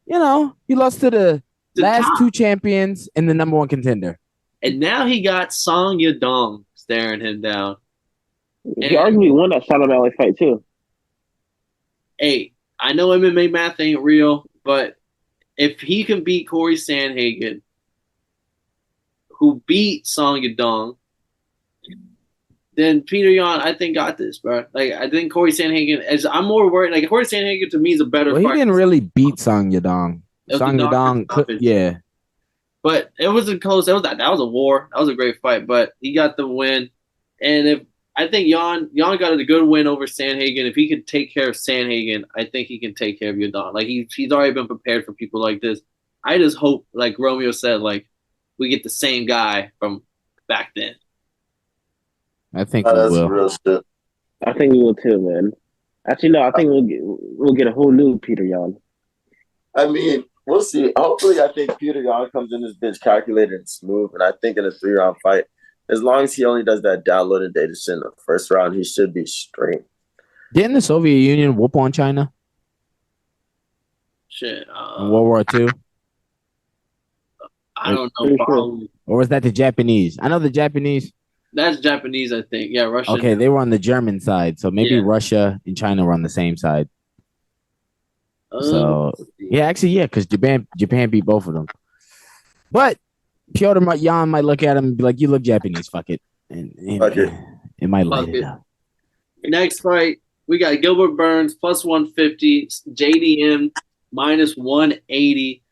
he lost to the last top 2 champions and the number 1 contender. And now he got Song Yadong staring him down. He arguably won that Sean O'Malley fight too. Hey, I know MMA math ain't real, but if he can beat Corey Sandhagen, who beat Song Yadong, then Peter Yan, I think, got this, bro. Like, I think Corey Sandhagen, I'm more worried. Like, Corey Sandhagen to me is a better fighter. He didn't really beat Song Yadong. Song Yadong, yeah. But it was a close. That was a war. That was a great fight. But he got the win. And I think Yan got a good win over Sandhagen. If he could take care of Sandhagen, I think he can take care of Yadong. Like he's already been prepared for people like this. I just hope, like Romeo said, like we get the same guy from back then. I think we will. Real shit. I think we will too, man. Actually, no. I think we'll get a whole new Peter Yan. I mean, we'll see. Hopefully, I think Peter Yan comes in this bitch calculated and smooth, and I think in a 3-round fight, as long as he only does that downloaded data shit in the first round, he should be straight. Didn't the Soviet Union whoop on China? Yeah, they did. They won the second one. No one's beating Marab. No one's beating Marab. So it's like he lost to the last 2 champions and the number 1 contender. And then he fought. Yeah, Shit. In World War II? I don't know. Probably. Or was that the Japanese? I know the Japanese. That's Japanese, I think. Yeah, Russia. Okay, they were on the German side, so maybe Russia and China were on the same side. So yeah, actually, yeah, because Japan beat both of them. But Piotr Jan might look at him and be like, "You look Japanese, fuck it," and it might light it up. Next fight, we got Gilbert Burns plus 150, JDM minus 180.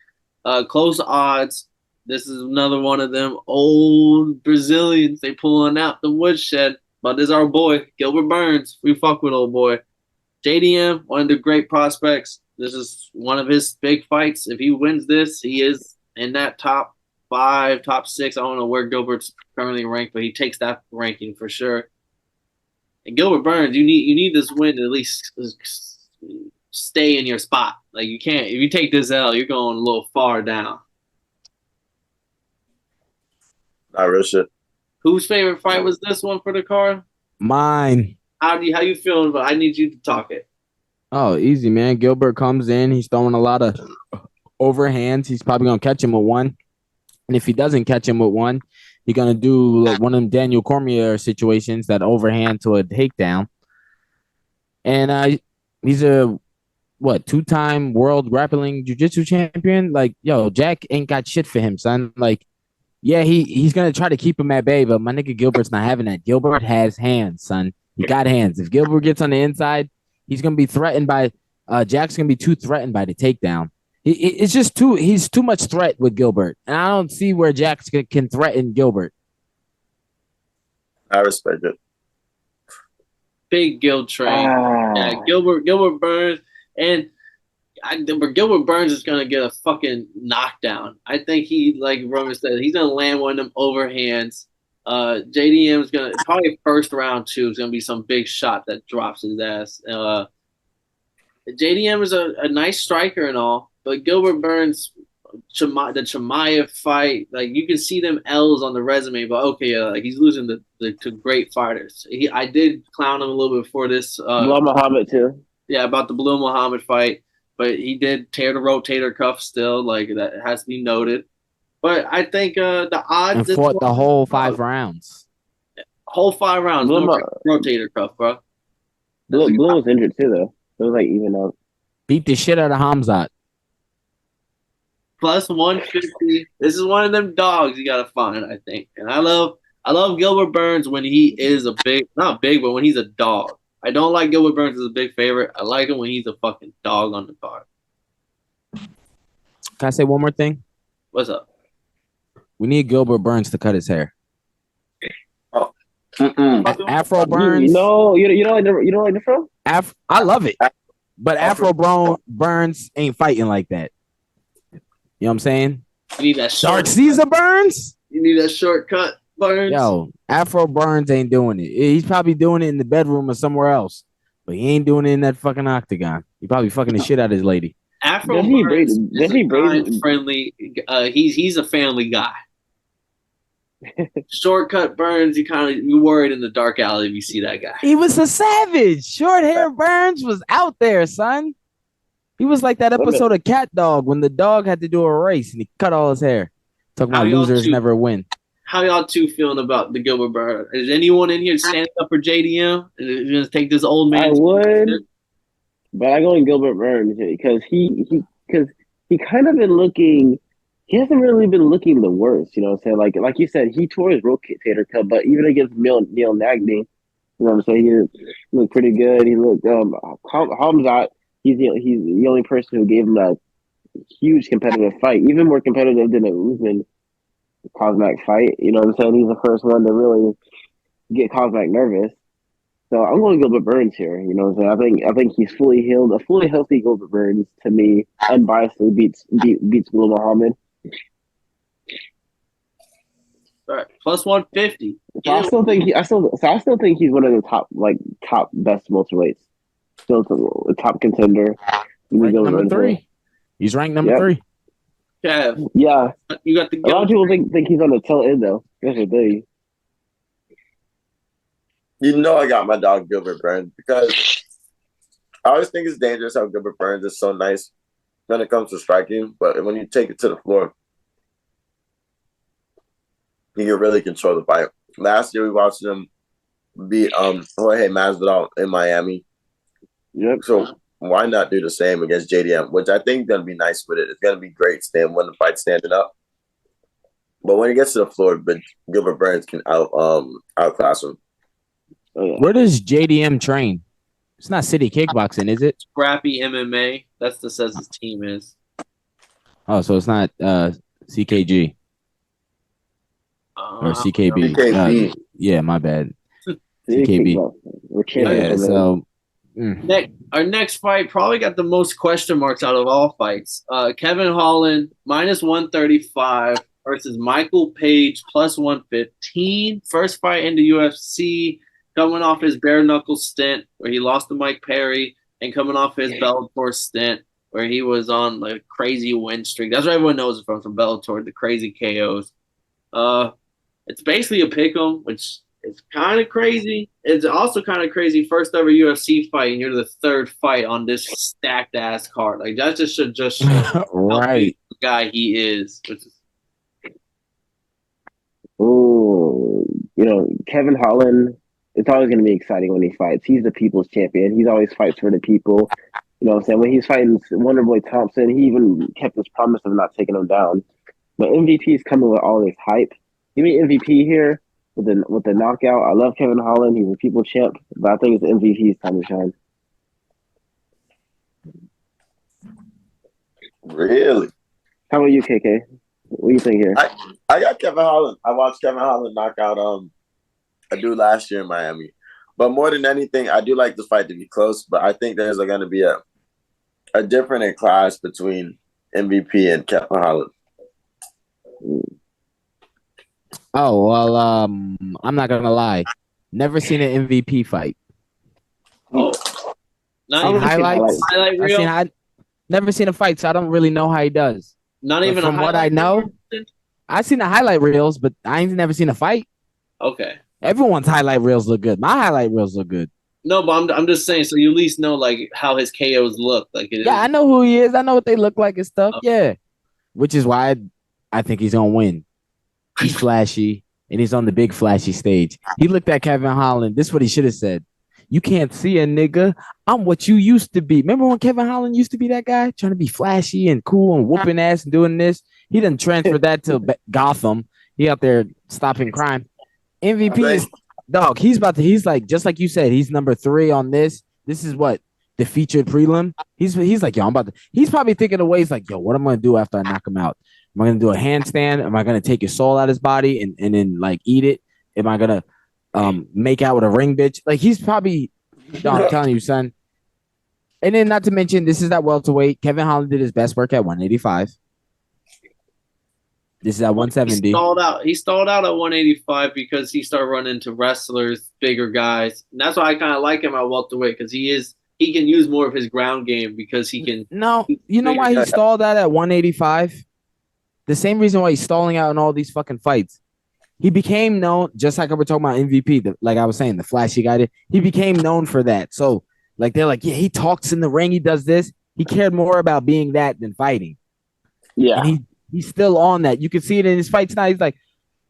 Close odds. This is another one of them old Brazilians. They pulling out the woodshed. But this is our boy, Gilbert Burns. We fuck with old boy. JDM, one of the great prospects. This is one of his big fights. If he wins this, he is in that top 5, top 6. I don't know where Gilbert's currently ranked, but he takes that ranking for sure. And Gilbert Burns, you need this win to at least stay in your spot. Like you can't, if you take this L, you're going a little far down. Not real shit. Whose favorite fight was this one for the card? Mine. How you feeling? But I need you to talk it. Oh, easy, man. Gilbert comes in. He's throwing a lot of overhands. He's probably gonna catch him with one. And if he doesn't catch him with one, he's gonna do like one of them Daniel Cormier situations, that overhand to a takedown. And he's a 2-time world grappling jiu-jitsu champion. Like, yo, Jack ain't got shit for him, son. Like, yeah, he's gonna try to keep him at bay, but my nigga Gilbert's not having that. Gilbert has hands, son. He got hands. If Gilbert gets on the inside, he's gonna be threatened by Jack's gonna be too threatened by the takedown. It's just he's too much threat with Gilbert, and I don't see where Jack can threaten Gilbert. I respect it. Big Gil train. Yeah, Gilbert Burns, and Gilbert Burns is gonna get a fucking knockdown. I think he, like Roman said, he's gonna land one of them overhands. JDM is gonna probably first round 2 is gonna be some big shot that drops his ass. JDM is a nice striker and all, but Gilbert Burns, the Chimaev fight, like you can see them L's on the resume, but okay, like he's losing to great fighters. I did clown him a little bit before this. Bilal Muhammad too. Yeah, about the Bilal Muhammad fight, but he did tear the rotator cuff still, like that has to be noted. But I think the odds and fought the whole 5 rounds. Whole 5 rounds, no rotator cuff, bro. Blue was injured too, though. It was like even up. Beat the shit out of Hamzat. Plus 150. This is one of them dogs you gotta find, I think. And I love Gilbert Burns when he is not big, but when he's a dog. I don't like Gilbert Burns as a big favorite. I like him when he's a fucking dog on the card. Can I say one more thing? What's up? We need Gilbert Burns to cut his hair. Oh. Afro Burns. No, you don't like the fro? I love it. But Afro Burns ain't fighting like that. You know what I'm saying? You need that Dark Caesar Burns? You need that shortcut Burns? Yo, Afro Burns ain't doing it. He's probably doing it in the bedroom or somewhere else. But he ain't doing it in that fucking octagon. He probably fucking the shit out of his lady. Afro Burns is friendly. He's a family guy. Shortcut Burns, you worried in the dark alley if you see that guy. He was a savage. Short hair Burns was out there, son. He was like that episode of Cat Dog when the dog had to do a race and he cut all his hair. Talking about losers never win. How y'all two feeling about the Gilbert Burns? Is anyone in here standing up for JDM? Is going to take this old man? I would, but I go in Gilbert Burns because he kind of been looking. He hasn't really been looking the worst, you know what I'm saying? Like you said, he tore his rotator cuff, but even against Neil Magny, you know what I'm saying? He looked pretty good. He looked Hamzat. He's the only person who gave him a huge competitive fight, even more competitive than a Usman Kazmak fight. You know what I'm saying? He's the first one to really get Kazmak nervous. So I'm going Gilbert Burns here. You know what I'm saying? I think he's fully healed. A fully healthy Gilbert Burns, to me, unbiasedly beats Bilal Muhammad. All right, plus 150. So I still think he's one of the top best welterweights. Still a top contender. Number 3. He's ranked number 3. Kev. Yeah. You got the a lot of people think he's on the tail end though. That's the thing. You know I got my dog Gilbert Burns because I always think it's dangerous how Gilbert Burns is so nice. when it comes to striking, but when you take it to the floor, he can really control the fight. Last year we watched him beat Jorge Masvidal in Miami. Yep. So why not do the same against JDM? Which I think is gonna be nice with it. It's gonna be great when the fight's standing up. But when he gets to the floor, but Gilbert Burns can outclass him. Where does JDM train? It's not City Kickboxing, is it? Scrappy MMA. That's the says his team is. Oh, so it's not CKG or CKB. CKB. Yeah, my bad. CKB. Yeah, so our next fight probably got the most question marks out of all fights. Kevin Holland minus 135 versus Michael Page plus 115. First fight in the UFC, coming off his bare knuckle stint where he lost to Mike Perry, and coming off his Bellator stint where he was on like a crazy win streak. That's where everyone knows it from Bellator, the crazy KOs. It's basically a pick'em, which is kind of crazy. It's also kind of crazy. First ever UFC fight, and you're the third fight on this stacked ass card. Like that just should just show right the guy he is. Kevin Holland. It's always going to be exciting when he fights. He's the people's champion. He's always fights for the people. You know what I'm saying? When he's fighting Wonderboy Thompson, he even kept his promise of not taking him down. But MVP is coming with all this hype. Give me MVP here with the knockout. I love Kevin Holland. He's a people champ. But I think it's MVP's time to shine. Really? How about you, KK? What do you think here? I got Kevin Holland. I watched Kevin Holland knock out a dude last year in Miami. But more than anything, I do like the fight to be close, but I think there's going to be a different in class between MVP and Kevin Holland. Oh, well, I'm not going to lie. Never seen an MVP fight. Oh. Not even highlights. Highlight reel? Never seen a fight, so I don't really know how he does. Not even from what I know, I've seen the highlight reels, but I ain't never seen a fight. Okay. Everyone's highlight reels look good. My highlight reels look good. No, but I'm just saying, so you at least know like how his KOs look. Like it is. I know who he is. I know what they look like and stuff. Okay. Yeah. Which is why I think he's gonna win. He's flashy and he's on the big flashy stage. He looked at Kevin Holland. This is what he should have said. You can't see a nigga. I'm what you used to be. Remember when Kevin Holland used to be that guy trying to be flashy and cool and whooping ass and doing this? He didn't transfer that to Gotham. He out there stopping crime. MVP is dog. He's like, just like you said, he's number 3 on this. This is what the featured prelim. He's like, yo, he's probably thinking of ways like, yo, what am I gonna do after I knock him out? Am I gonna do a handstand? Am I gonna take his soul out of his body and then like eat it? Am I gonna make out with a ring bitch? Like he's probably, I'm telling you, son. And then not to mention, this is that welterweight. Kevin Holland did his best work at 185. This is at 170. He stalled out at 185 because he started running into wrestlers, bigger guys. And that's why I kind of like him at welterweight because he can use more of his ground game because he can. No, you know why he stalled out at 185? The same reason why he's stalling out in all these fucking fights. He became known, just like we're talking about MVP, like I was saying, the flashy guy. He became known for that. So, like, they're like, yeah, he talks in the ring. He does this. He cared more about being that than fighting. Yeah. And he's still on that. You can see it in his fights now. He's like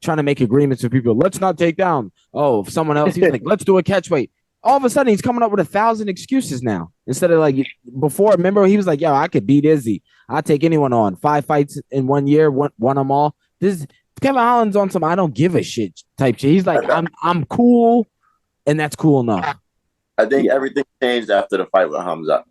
trying to make agreements with people. Let's not take down. Oh, if someone else, he's like, let's do a catch weight. All of a sudden, he's coming up with 1,000 excuses now. Instead of like before, remember, he was like, yo, I could beat Izzy. I'll take anyone on. 5 fights in 1 year, won them all. This Kevin Holland's on some I don't give a shit type shit. He's like, I'm cool, and that's cool enough. I think everything changed after the fight with Hamza.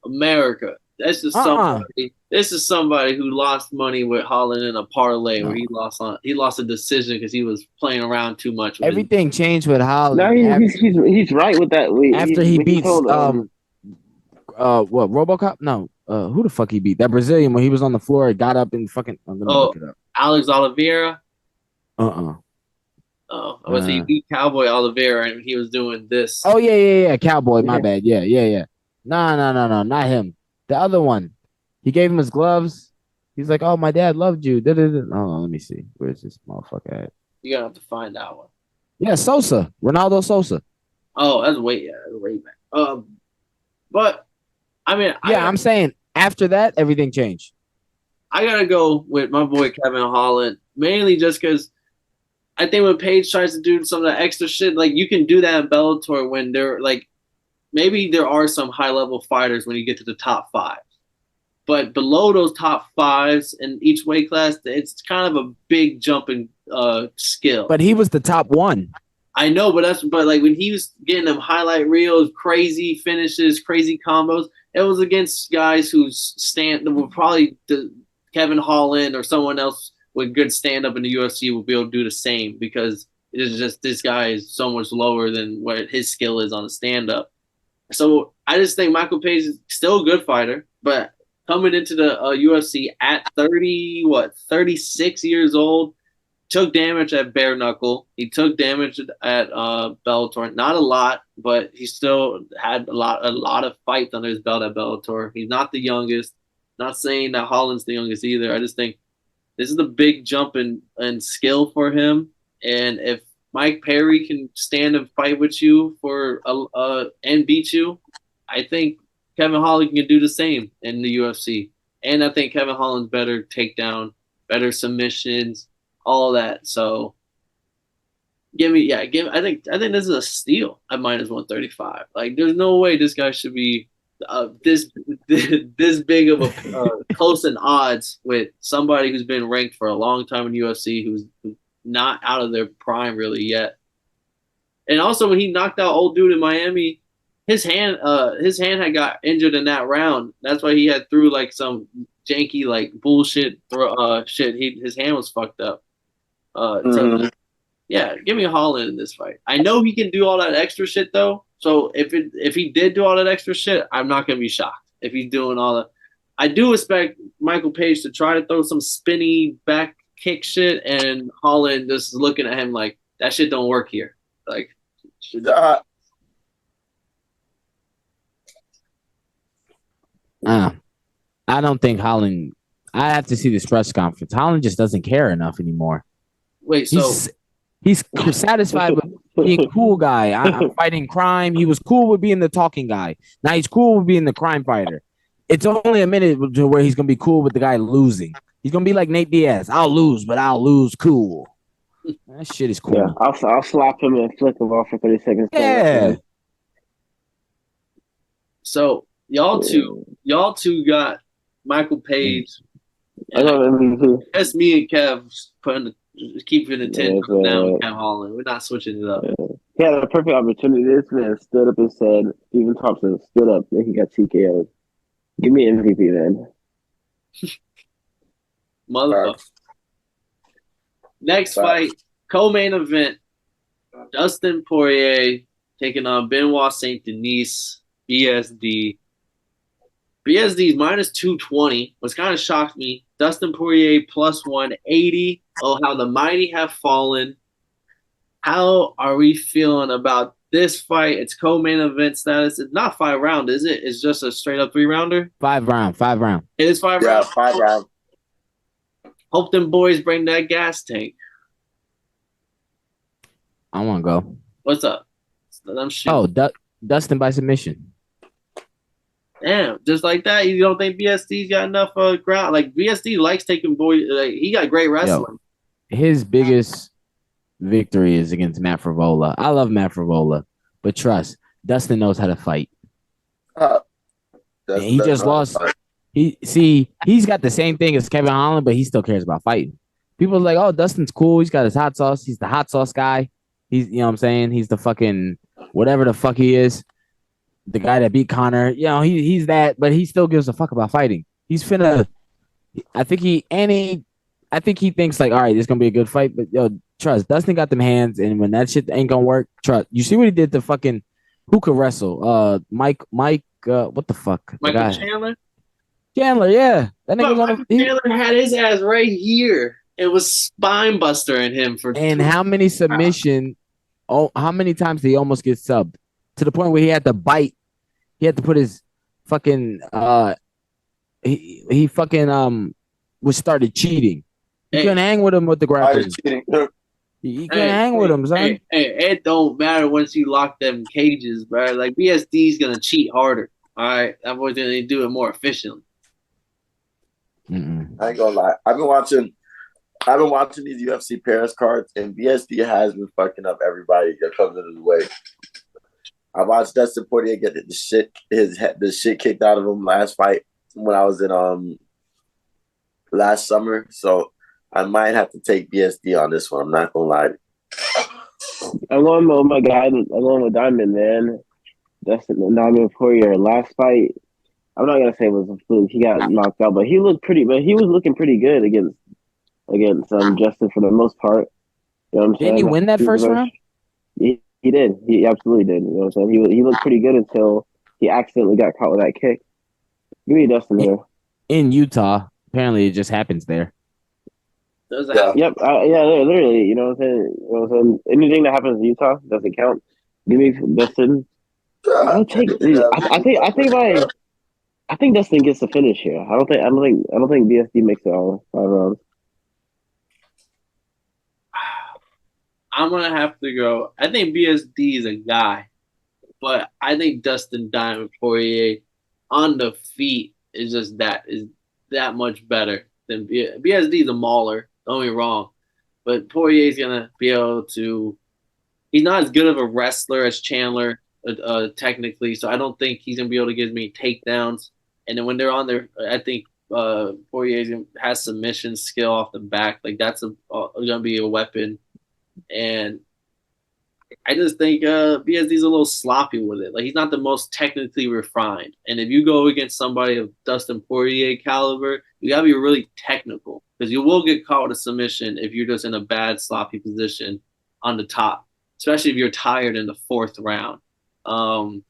America. This is somebody. This is somebody who lost money with Holland in a parlay where he lost a decision because he was playing around too much. Everything changed with Holland. No, he's right with that. After he beats what RoboCop? No, who the fuck he beat? That Brazilian when he was on the floor, got up and fucking. I'm gonna look it up. Alex Oliveira. Oh, I was he beat Cowboy Oliveira and he was doing this. Oh yeah, Cowboy. My bad. Yeah. No, not him. The other one. He gave him his gloves. He's like, "Oh, my dad loved you." Oh, let me see. Where's this motherfucker at? You're gonna have to find that one. Yeah, Sosa, Ronaldo Sosa. Oh, that's way back. But I mean, I'm saying After that, everything changed. I gotta go with my boy Kevin Holland, mainly just because I think when Paige tries to do some of the extra shit, like you can do that in Bellator when they're like, maybe there are some high level fighters when you get to the top 5, but below those top 5s in each weight class, it's kind of a big jump in skill. But he was the top 1. I know, but like when he was getting them highlight reels, crazy finishes, crazy combos, it was against guys whose were probably Kevin Holland or someone else with good stand up in the UFC will be able to do the same, because it's just this guy is so much lower than what his skill is on the stand up. So I just think Michael Page is still a good fighter, but coming into the UFC at 36 years old, took damage at bare knuckle. He took damage at Bellator. Not a lot, but he still had a lot of fights under his belt at Bellator. He's not the youngest. Not saying that Holland's the youngest either. I just think this is a big jump in skill for him. And if Mike Perry can stand and fight with you and beat you, I think Kevin Holland can do the same in the UFC. And I think Kevin Holland's better takedown, better submissions, all that. So I think this is a steal at minus 135. Like, there's no way this guy should be this big of a close in odds with somebody who's been ranked for a long time in UFC, who's not out of their prime really yet. And also, when he knocked out old dude in Miami, his hand had got injured in that round. That's why he had threw like some janky like bullshit shit. His hand was fucked up. So yeah, give me Holland in this fight. I know he can do all that extra shit though. So if he did do all that extra shit, I'm not gonna be shocked if he's doing all that. I do expect Michael Page to try to throw some spinny back kick shit, and Holland just looking at him like that shit don't work here. Like, I don't think Holland. I have to see this press conference. Holland just doesn't care enough anymore. Wait, so he's satisfied with being a cool guy. I'm fighting crime. He was cool with being the talking guy. Now he's cool with being the crime fighter. It's only a minute to where he's gonna be cool with the guy losing. He's gonna be like Nate Diaz. I'll lose, but I'll lose cool. That shit is cool. Yeah, I'll slap him and flick him off for 30 seconds. Yeah. So y'all two got Michael Page. I got MVP. That's me and Kev keeping the 10 down with Kev Holland. We're not switching it up. Yeah. He had a perfect opportunity. This man stood up and said, Stephen Thompson stood up and he got TKO'd. Give me MVP, man. Motherfucker. Next fight, co-main event. Dustin Poirier taking on Benoit Saint Denis, BSD. BSD is minus 220, which kind of shocked me. Dustin Poirier plus 180. Oh, how the mighty have fallen. How are we feeling about this fight? It's co-main event status. It's not 5 round, is it? It's just a straight up 3-rounder? 5 round. It is 5 round? Yeah, 5 round. Hope them boys bring that gas tank. I want to go. What's up? Dustin by submission. Damn, just like that, you don't think BSD's got enough ground? Like, BSD likes taking boys. Like, he got great wrestling. His biggest victory is against Matt Frivola. I love Matt Frivola, but trust, Dustin knows how to fight. He just lost. He's got the same thing as Kevin Holland, but he still cares about fighting. People are like, oh, Dustin's cool. He's got his hot sauce. He's the hot sauce guy. He's, you know what I'm saying? He's the fucking whatever the fuck he is. The guy that beat Connor. You know, he's that, but he still gives a fuck about fighting. He's finna. I think he thinks like, all right, this is gonna be a good fight. But yo, trust, Dustin got them hands, and when that shit ain't gonna work, trust. You see what he did to fucking who could wrestle? Mike. What the fuck? Michael Chandler. Chandler, yeah. That nigga was on Chandler had his ass right here. It was spine buster in him for. And how many submission? Oh, how many times did he almost get subbed to the point where he had to bite? He had to put his fucking he fucking was started cheating. He couldn't hang with him with the grappling. He couldn't hang with him, son. It don't matter once you lock them cages, bro. Like, BSD's gonna cheat harder. All right, that boy's gonna do it more efficiently. I ain't gonna lie. I've been watching these UFC Paris cards, and BSD has been fucking up everybody that comes into the way. I watched Dustin Poirier get the shit kicked out of him last fight when I was in last summer. So I might have to take BSD on this one. I'm not gonna lie. I'm going with my guy. I'm going with Diamond, man. Dustin Diamond Poirier. Last fight, I'm not gonna say it was a fluke. He got knocked out, but he was looking pretty good against Justin for the most part. You know what I'm saying? Didn't he win that first round? He did. He absolutely did. You know what I'm saying? He looked pretty good until he accidentally got caught with that kick. Give me Dustin here. In Utah, apparently it just happens there. Does it happen? Yep. Literally. You know what I'm saying? You know what I'm saying? Anything that happens in Utah doesn't count. Give me Dustin. I think Dustin gets the finish here. I don't think BSD makes it all 5 rounds. I'm gonna have to go. I think BSD is a guy, but I think Dustin Diamond Poirier on the feet is that much better than BSD is a mauler. Don't get me wrong, but Poirier's gonna be able to. He's not as good of a wrestler as Chandler, technically, so I don't think he's gonna be able to give me takedowns. And then when they're on there, I think Poirier has submission skill off the back. Like that's gonna be a weapon. And I just think BSD's a little sloppy with it. Like he's not the most technically refined. And if you go against somebody of Dustin Poirier caliber, you gotta be really technical because you will get caught with a submission if you're just in a bad sloppy position on the top, especially if you're tired in the 4th round. On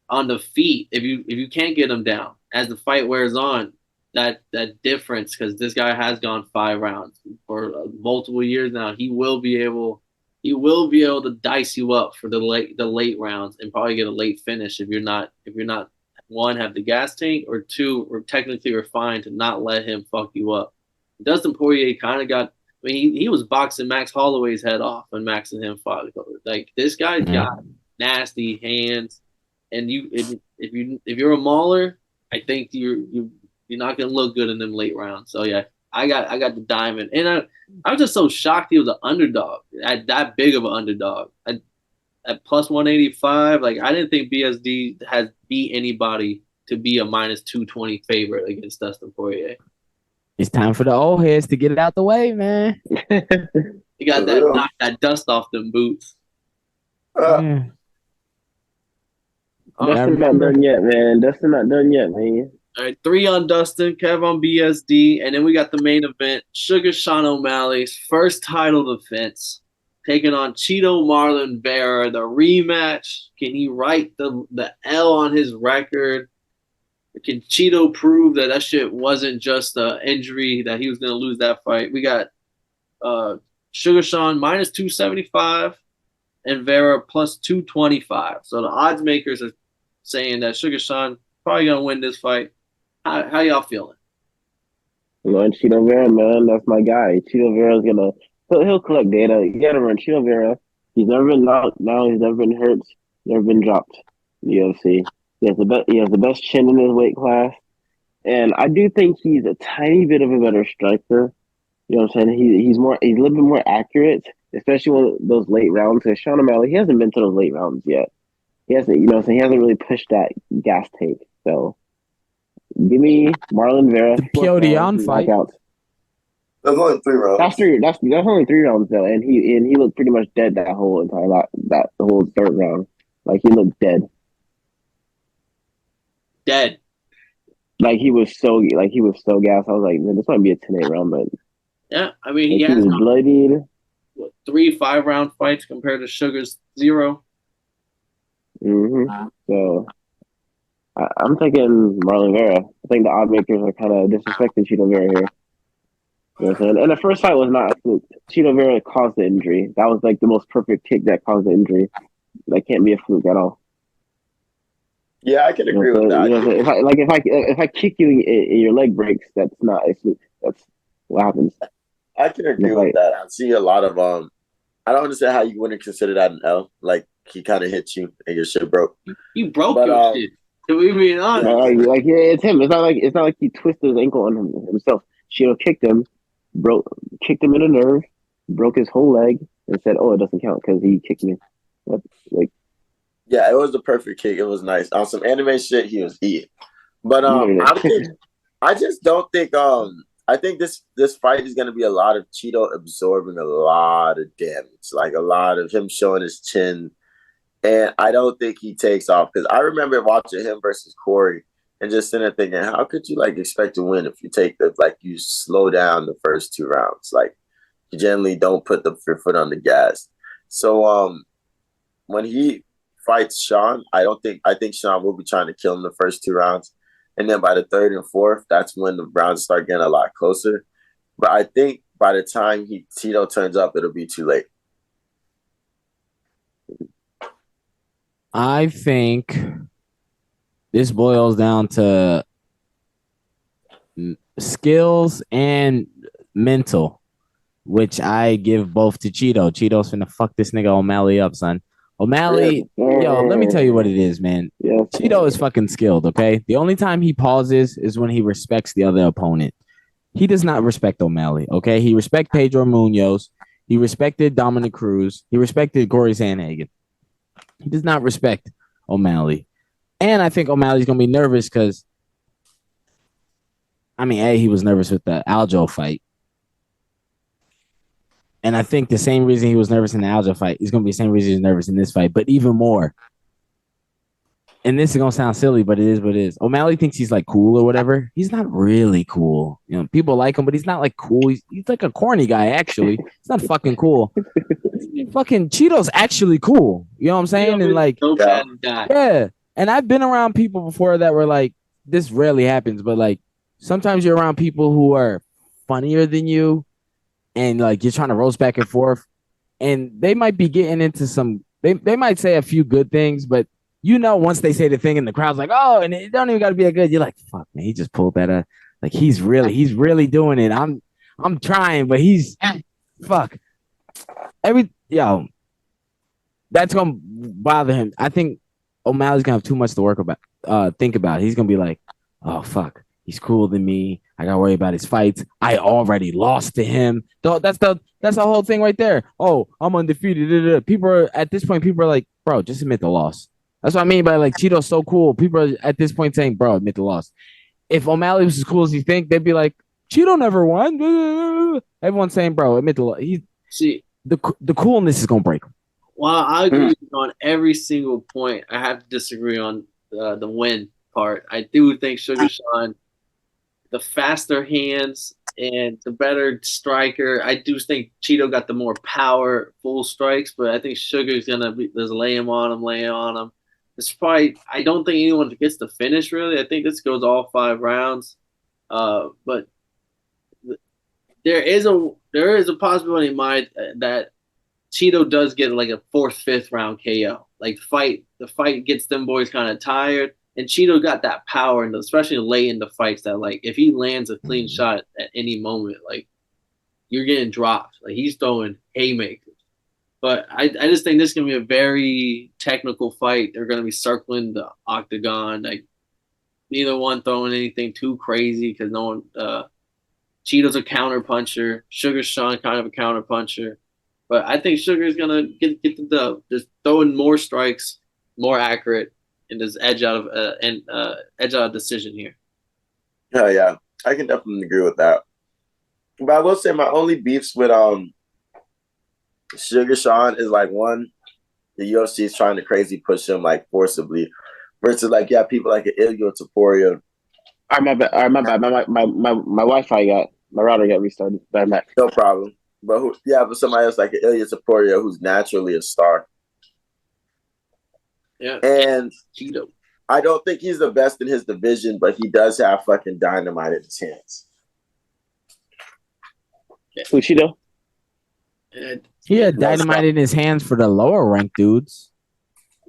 the feet, if you can't get him down as the fight wears on, that difference, because this guy has gone 5 rounds for multiple years now, he will be able to dice you up for the late rounds and probably get a late finish if you're not one, have the gas tank, or 2, or technically refined to not let him fuck you up. Dustin Poirier kind of got. I mean, he was boxing Max Holloway's head off when Max and him fought. Like this guy's got nasty hands, and if you're a mauler, I think you're not gonna look good in them late rounds. So yeah, I got the Diamond, and I was just so shocked he was an underdog, at that big of an underdog, at plus 185. Like I didn't think BSD has beat anybody to be a minus 220 favorite against Dustin Poirier. It's time for the old heads to get it out the way, man. You got knock that dust off them boots. Yeah. Dustin not done yet, man. Dustin not done yet, man. All right, 3 on Dustin, Kev on BSD, and then we got the main event, Sugar Sean O'Malley's first title defense, taking on Chito Marlon Vera, the rematch. Can he write the L on his record? Can Chito prove that shit wasn't just an injury, that he was going to lose that fight? We got Sugar Sean minus 275 and Vera plus 225. So the odds makers are saying that Sugar Sean probably going to win this fight. How y'all feeling? I'm going Chito Vera, man. That's my guy. Chito Vera's he'll collect data. You gotta run Chito Vera. He's never been knocked down. He's never been hurt. Never been dropped in the UFC. He has the best chin in his weight class. And I do think he's a tiny bit of a better striker. You know what I'm saying? He's a little bit more accurate, especially when those late rounds. Because Sean O'Malley, he hasn't been to those late rounds yet. He hasn't, you know what I'm saying? He hasn't really pushed that gas tank. So give me Marlon Vera. The Piotr fight. That's only 3 rounds. That's only 3 rounds though, and he looked pretty much dead that whole entire that whole 3rd round. Like he looked dead. Dead. Like he was so gassed. I was like, man, this might be a 10-8 round, but yeah, I mean he was bloodied. 3 5-round fights compared to Sugar's 0. Mm-hmm. So I'm thinking Marlon Vera. I think the odd makers are kind of disrespecting Chito Vera here. You know what I'm saying? And the first fight was not a fluke. Chito Vera caused the injury. That was like the most perfect kick that caused the injury. That can't be a fluke at all. Yeah, I can agree with that. You know, if I kick you and your leg breaks, that's not a fluke. That's what happens. I can agree with that. I see a lot of I don't understand how you wouldn't consider that an L. Like he kind of hit you and your shit broke. You broke your shit. We being honest. Yeah, it's him. It's not like he twisted his ankle on himself. Cheeto kicked him in the nerve, broke his whole leg, and said, "Oh, it doesn't count because he kicked me." What? Like, yeah, it was the perfect kick. It was nice. On some anime shit, he was eating. But I just don't think I think this fight is gonna be a lot of Cheeto absorbing a lot of damage, like a lot of him showing his chin, and I don't think he takes off because I remember watching him versus Corey and just sitting there thinking, how could you like expect to win if you take you slow down the first 2 rounds, like you generally don't put your foot on the gas. So when he fights Sean, I think Sean will be trying to kill him the first 2 rounds. And then by the third and fourth, that's when the rounds start getting a lot closer. But I think by the time Tito turns up, it'll be too late. I think this boils down to skills and mental, which I give both to Cheeto. Cheeto's finna fuck this nigga O'Malley up, son. O'Malley, yo, let me tell you what it is, man. Cheeto is fucking skilled, okay? The only time he pauses is when he respects the other opponent. He does not respect O'Malley, okay? He respects Pedro Munoz. He respected Dominic Cruz. He respected Corey Sandhagen. He does not respect O'Malley. And I think O'Malley's going to be nervous because, he was nervous with the Aljo fight. And I think the same reason he was nervous in the Aljo fight is going to be the same reason he's nervous in this fight, but even more. And this is going to sound silly, but it is what it is. O'Malley thinks he's like cool or whatever. He's not really cool. You know, people like him, but he's not like cool. He's like a corny guy, actually. He's not fucking cool. Fucking Cheeto's actually cool. You know what I'm saying? And like, yeah. And I've been around people before that were like, this rarely happens, but like sometimes you're around people who are funnier than you. And like you're trying to roast back and forth, and they might be getting into some. They might say a few good things, but once they say the thing, and the crowd's like, "Oh," and it don't even got to be a good. You're like, "Fuck, man, he just pulled that." Like he's really doing it. I'm trying, but he's fuck. That's gonna bother him. I think O'Malley's gonna have too much to think about. He's gonna be like, "Oh fuck, he's cooler than me. I gotta worry about his fights. I already lost to him." That's the whole thing right there. Oh, I'm undefeated. People are at this point. People are like, bro, just admit the loss. That's what I mean by like Cheeto's so cool. People are at this point saying, bro, admit the loss. If O'Malley was as cool as you think, they'd be like, Cheeto never won. Everyone's saying, bro, admit the loss. The coolness is gonna break him. Well, I agree on every single point. I have to disagree on the win part. I do think Sugar Sean, the faster hands and the better striker. I do think Cheeto got the more powerful strikes, but I think Sugar's gonna just lay him on him. It's probably, I don't think anyone gets the finish really. I think this goes all 5 rounds. But there is a possibility in mind that Cheeto does get like a 4th, 5th round KO. Like the fight gets them boys kind of tired. And Cheeto got that power, and especially late in the fights, that like if he lands a clean shot at any moment, like you're getting dropped. Like he's throwing haymakers. But I just think this is gonna be a very technical fight. They're gonna be circling the octagon. Like neither one throwing anything too crazy because no one. Cheeto's a counter puncher. Sugar Sean kind of a counter puncher. But I think Sugar's gonna get the dub. Just throwing more strikes, more accurate. And just edge out a decision here. Yeah, I can definitely agree with that. But I will say my only beefs with Sugar Sean is like one, the UFC is trying to crazy push him like forcibly, versus like people like an Ilya Taporia. My bad. My Wi-Fi my router got restarted. No problem. But somebody else like an Ilya Taporia who's naturally a star. Yeah. And Cheeto. I don't think he's the best in his division, but he does have fucking dynamite in his hands. Who, Cheeto? He had dynamite in his hands for the lower ranked dudes.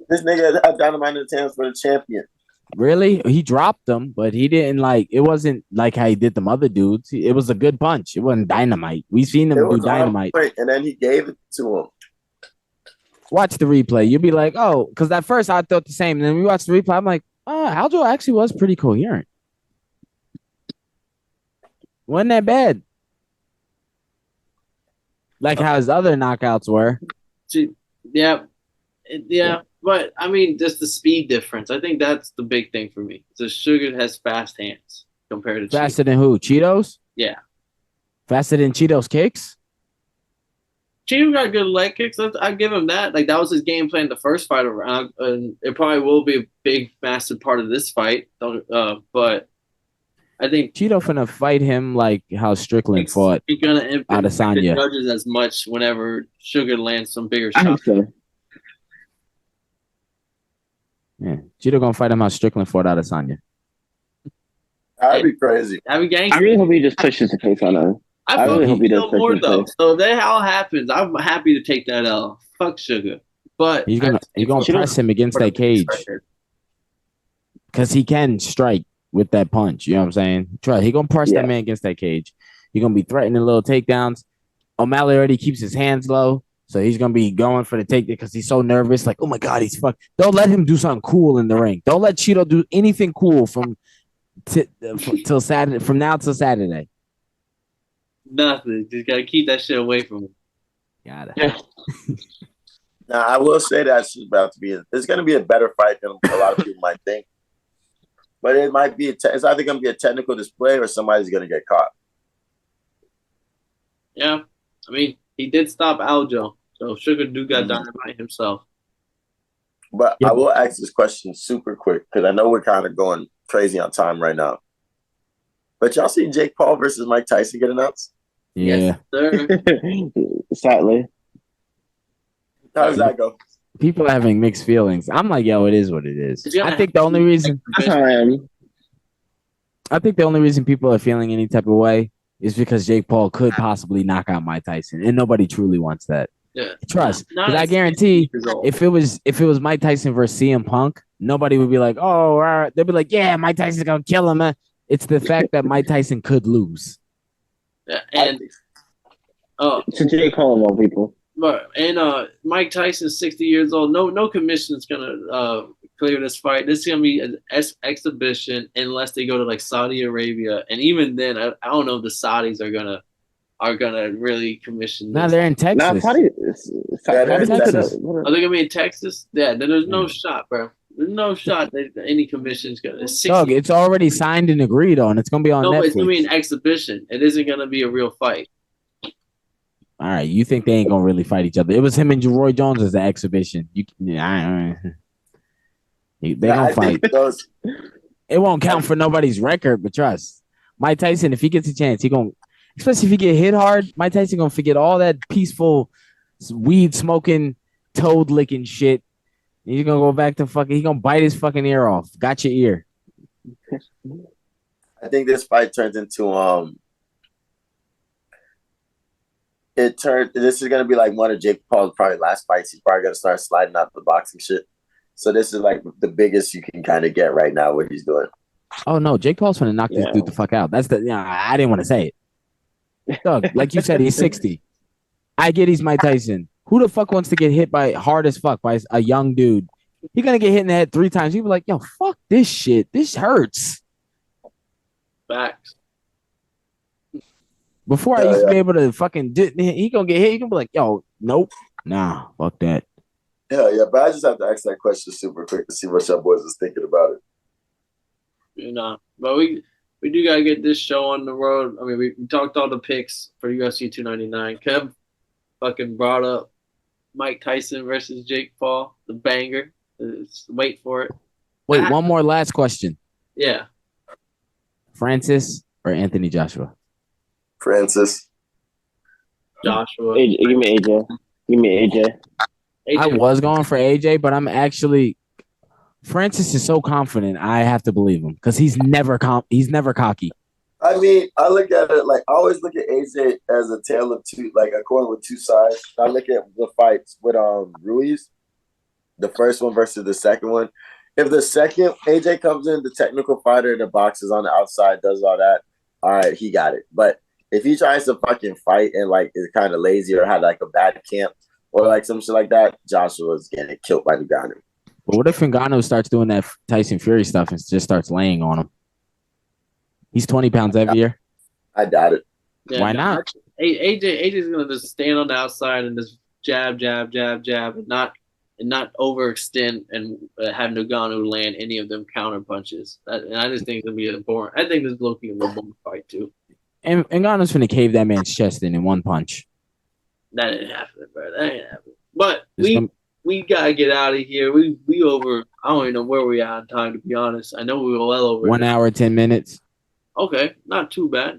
This nigga had dynamite in his hands for the champion. Really? He dropped them, but he didn't it wasn't like how he did them other dudes. It was a good punch. It wasn't dynamite. We've seen him do dynamite. And then he gave it to him. Watch the replay. You'll be like, oh, because at first I thought the same. And then we watched the replay. I'm like, Aljo actually was pretty coherent. Wasn't that bad. Like how his other knockouts were. Yeah. But I mean, just the speed difference. I think that's the big thing for me. So Sugar has fast hands compared to Faster than who? Cheetos? Yeah. Faster than Cheetos kicks? Cheeto got good leg kicks. I give him that. Like that was his game plan the first fight around, and it probably will be a big, massive part of this fight. But I think Cheeto finna fight him like how Strickland fought he's gonna impact the Adesanya. judges as much whenever Sugar lands some bigger I think shots. so. Yeah, Cheeto gonna fight him how Strickland fought Adesanya. That'd be crazy. That'd be gangster. I really hope he just pushes the face on him. I really hope he does more though. Face. So if that all happens, I'm happy to take that L. Fuck Sugar, but he's gonna press him against that cage because he can strike with that punch. You know what I'm saying? Try. He gonna press that man against that cage. He's gonna be threatening little takedowns. O'Malley already keeps his hands low, so he's gonna be going for the takedown because he's so nervous. Like, oh my god, he's fucked. Don't let him do something cool in the ring. Don't let Cheeto do anything cool from till Saturday. From now till Saturday. Nothing. Just gotta keep that shit away from him. Got it. Yeah. Now I will say that it's about to be. It's going to be a better fight than a lot of people might think. But it might be. It's either going to be a technical display or somebody's going to get caught. Yeah, I mean, he did stop Aljo, so Sugar do got dynamite himself. But I will ask this question super quick because I know we're kind of going crazy on time right now. But y'all see Jake Paul versus Mike Tyson get announced? Yeah. Yes, sir. Sadly. How does that go? People are having mixed feelings. I'm like, yo, it is what it is. I think the only reason people are feeling any type of way is because Jake Paul could possibly knock out Mike Tyson, and nobody truly wants that. Yeah. Trust, because I guarantee if it was Mike Tyson versus CM Punk, nobody would be like, oh, all right. They'd be like, yeah, Mike Tyson's gonna kill him, man. It's the fact that Mike Tyson could lose. Yeah, and to Jake Paul of all people. But Mike Tyson's 60 years old. No commission's gonna clear this fight. This is gonna be an exhibition unless they go to like Saudi Arabia, and even then, I don't know if the Saudis are gonna really commission this. No, they're in Texas. Nah, Texas. Are they gonna be in Texas? Yeah, then there's no shot, bro. There's no shot that any commission's gonna. Dog, it's already signed and agreed on. It's gonna be on Netflix. No, it's gonna be an exhibition. It isn't gonna be a real fight. All right, you think they ain't gonna really fight each other? It was him and Roy Jones as an exhibition. They don't fight. It won't count for nobody's record, but trust Mike Tyson. If he gets a chance, he gonna, especially if he get hit hard. Mike Tyson gonna forget all that peaceful weed smoking, toad licking shit. He's gonna go back to fucking. He gonna bite his fucking ear off. Got your ear. I think this fight turns into This is gonna be like one of Jake Paul's probably last fights. He's probably gonna start sliding out the boxing shit. So this is like the biggest you can kind of get right now. What he's doing. Oh no, Jake Paul's gonna knock this dude the fuck out. That's I didn't want to say it. Doug, like you said, he's 60. I get he's Mike Tyson. Who the fuck wants to get hit by hard as fuck by a young dude? He gonna get hit in the head 3 times. He be like, yo, fuck this shit. This hurts. Facts. Before I used to be able to fucking he gonna get hit. He gonna be like, yo, nope, nah, fuck that. Yeah, but I just have to ask that question super quick to see what y'all boys is thinking about it. You know, but we do gotta get this show on the road. I mean, we talked all the picks for UFC 299. Kev fucking brought up Mike Tyson versus Jake Paul, the banger. Wait for it. Wait, one more last question. Yeah. Francis or Anthony Joshua? Francis. Joshua. Give me AJ. Give me AJ. I was going for AJ, but I'm actually Francis is so confident. I have to believe him because he's never cocky. I mean, I look at it like I always look at AJ as a tale of two, like a coin with two sides. I look at the fights with Ruiz, the first one versus the second one. If the second AJ comes in, the technical fighter, the boxes on the outside, does all that, all right, he got it. But if he tries to fucking fight and like is kind of lazy or had like a bad camp or like some shit like that, Joshua's getting killed by the ground. But what if Ngannou starts doing that Tyson Fury stuff and just starts laying on him? He's 20 pounds heavier. I doubt it. Yeah, Why not? AJ's gonna just stand on the outside and just jab, and not overextend and have Ngannou land any of them counter punches. And I just think it's gonna be a boring. I think this is looking a little boring fight too. And Ngannou's gonna cave that man's chest in one punch. That ain't happening, bro. That ain't happening. But we gotta get out of here. We over. I don't even know where we are on time, to be honest. I know we were well over 1 hour 10 minutes. Okay, not too bad.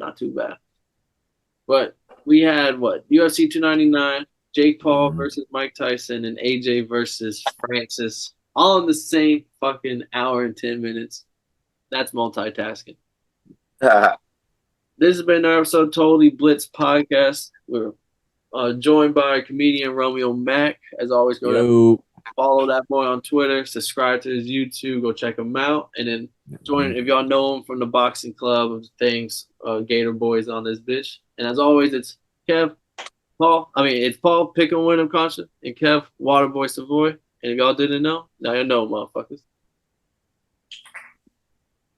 But we had what? UFC 299, Jake Paul versus Mike Tyson, and AJ versus Francis, all in the same fucking hour and 10 minutes. That's multitasking. This has been our episode Totally Blitz podcast. We're joined by comedian Romeo Mack. As always, go to follow that boy on Twitter, subscribe to his YouTube, go check him out, and then join if y'all know him from the boxing club of things. Gator Boys on this bitch. And as always, it's Paul Pick and Win, I'm conscious, and Kev Waterboy Savoy. And if y'all didn't know, now you know, motherfuckers.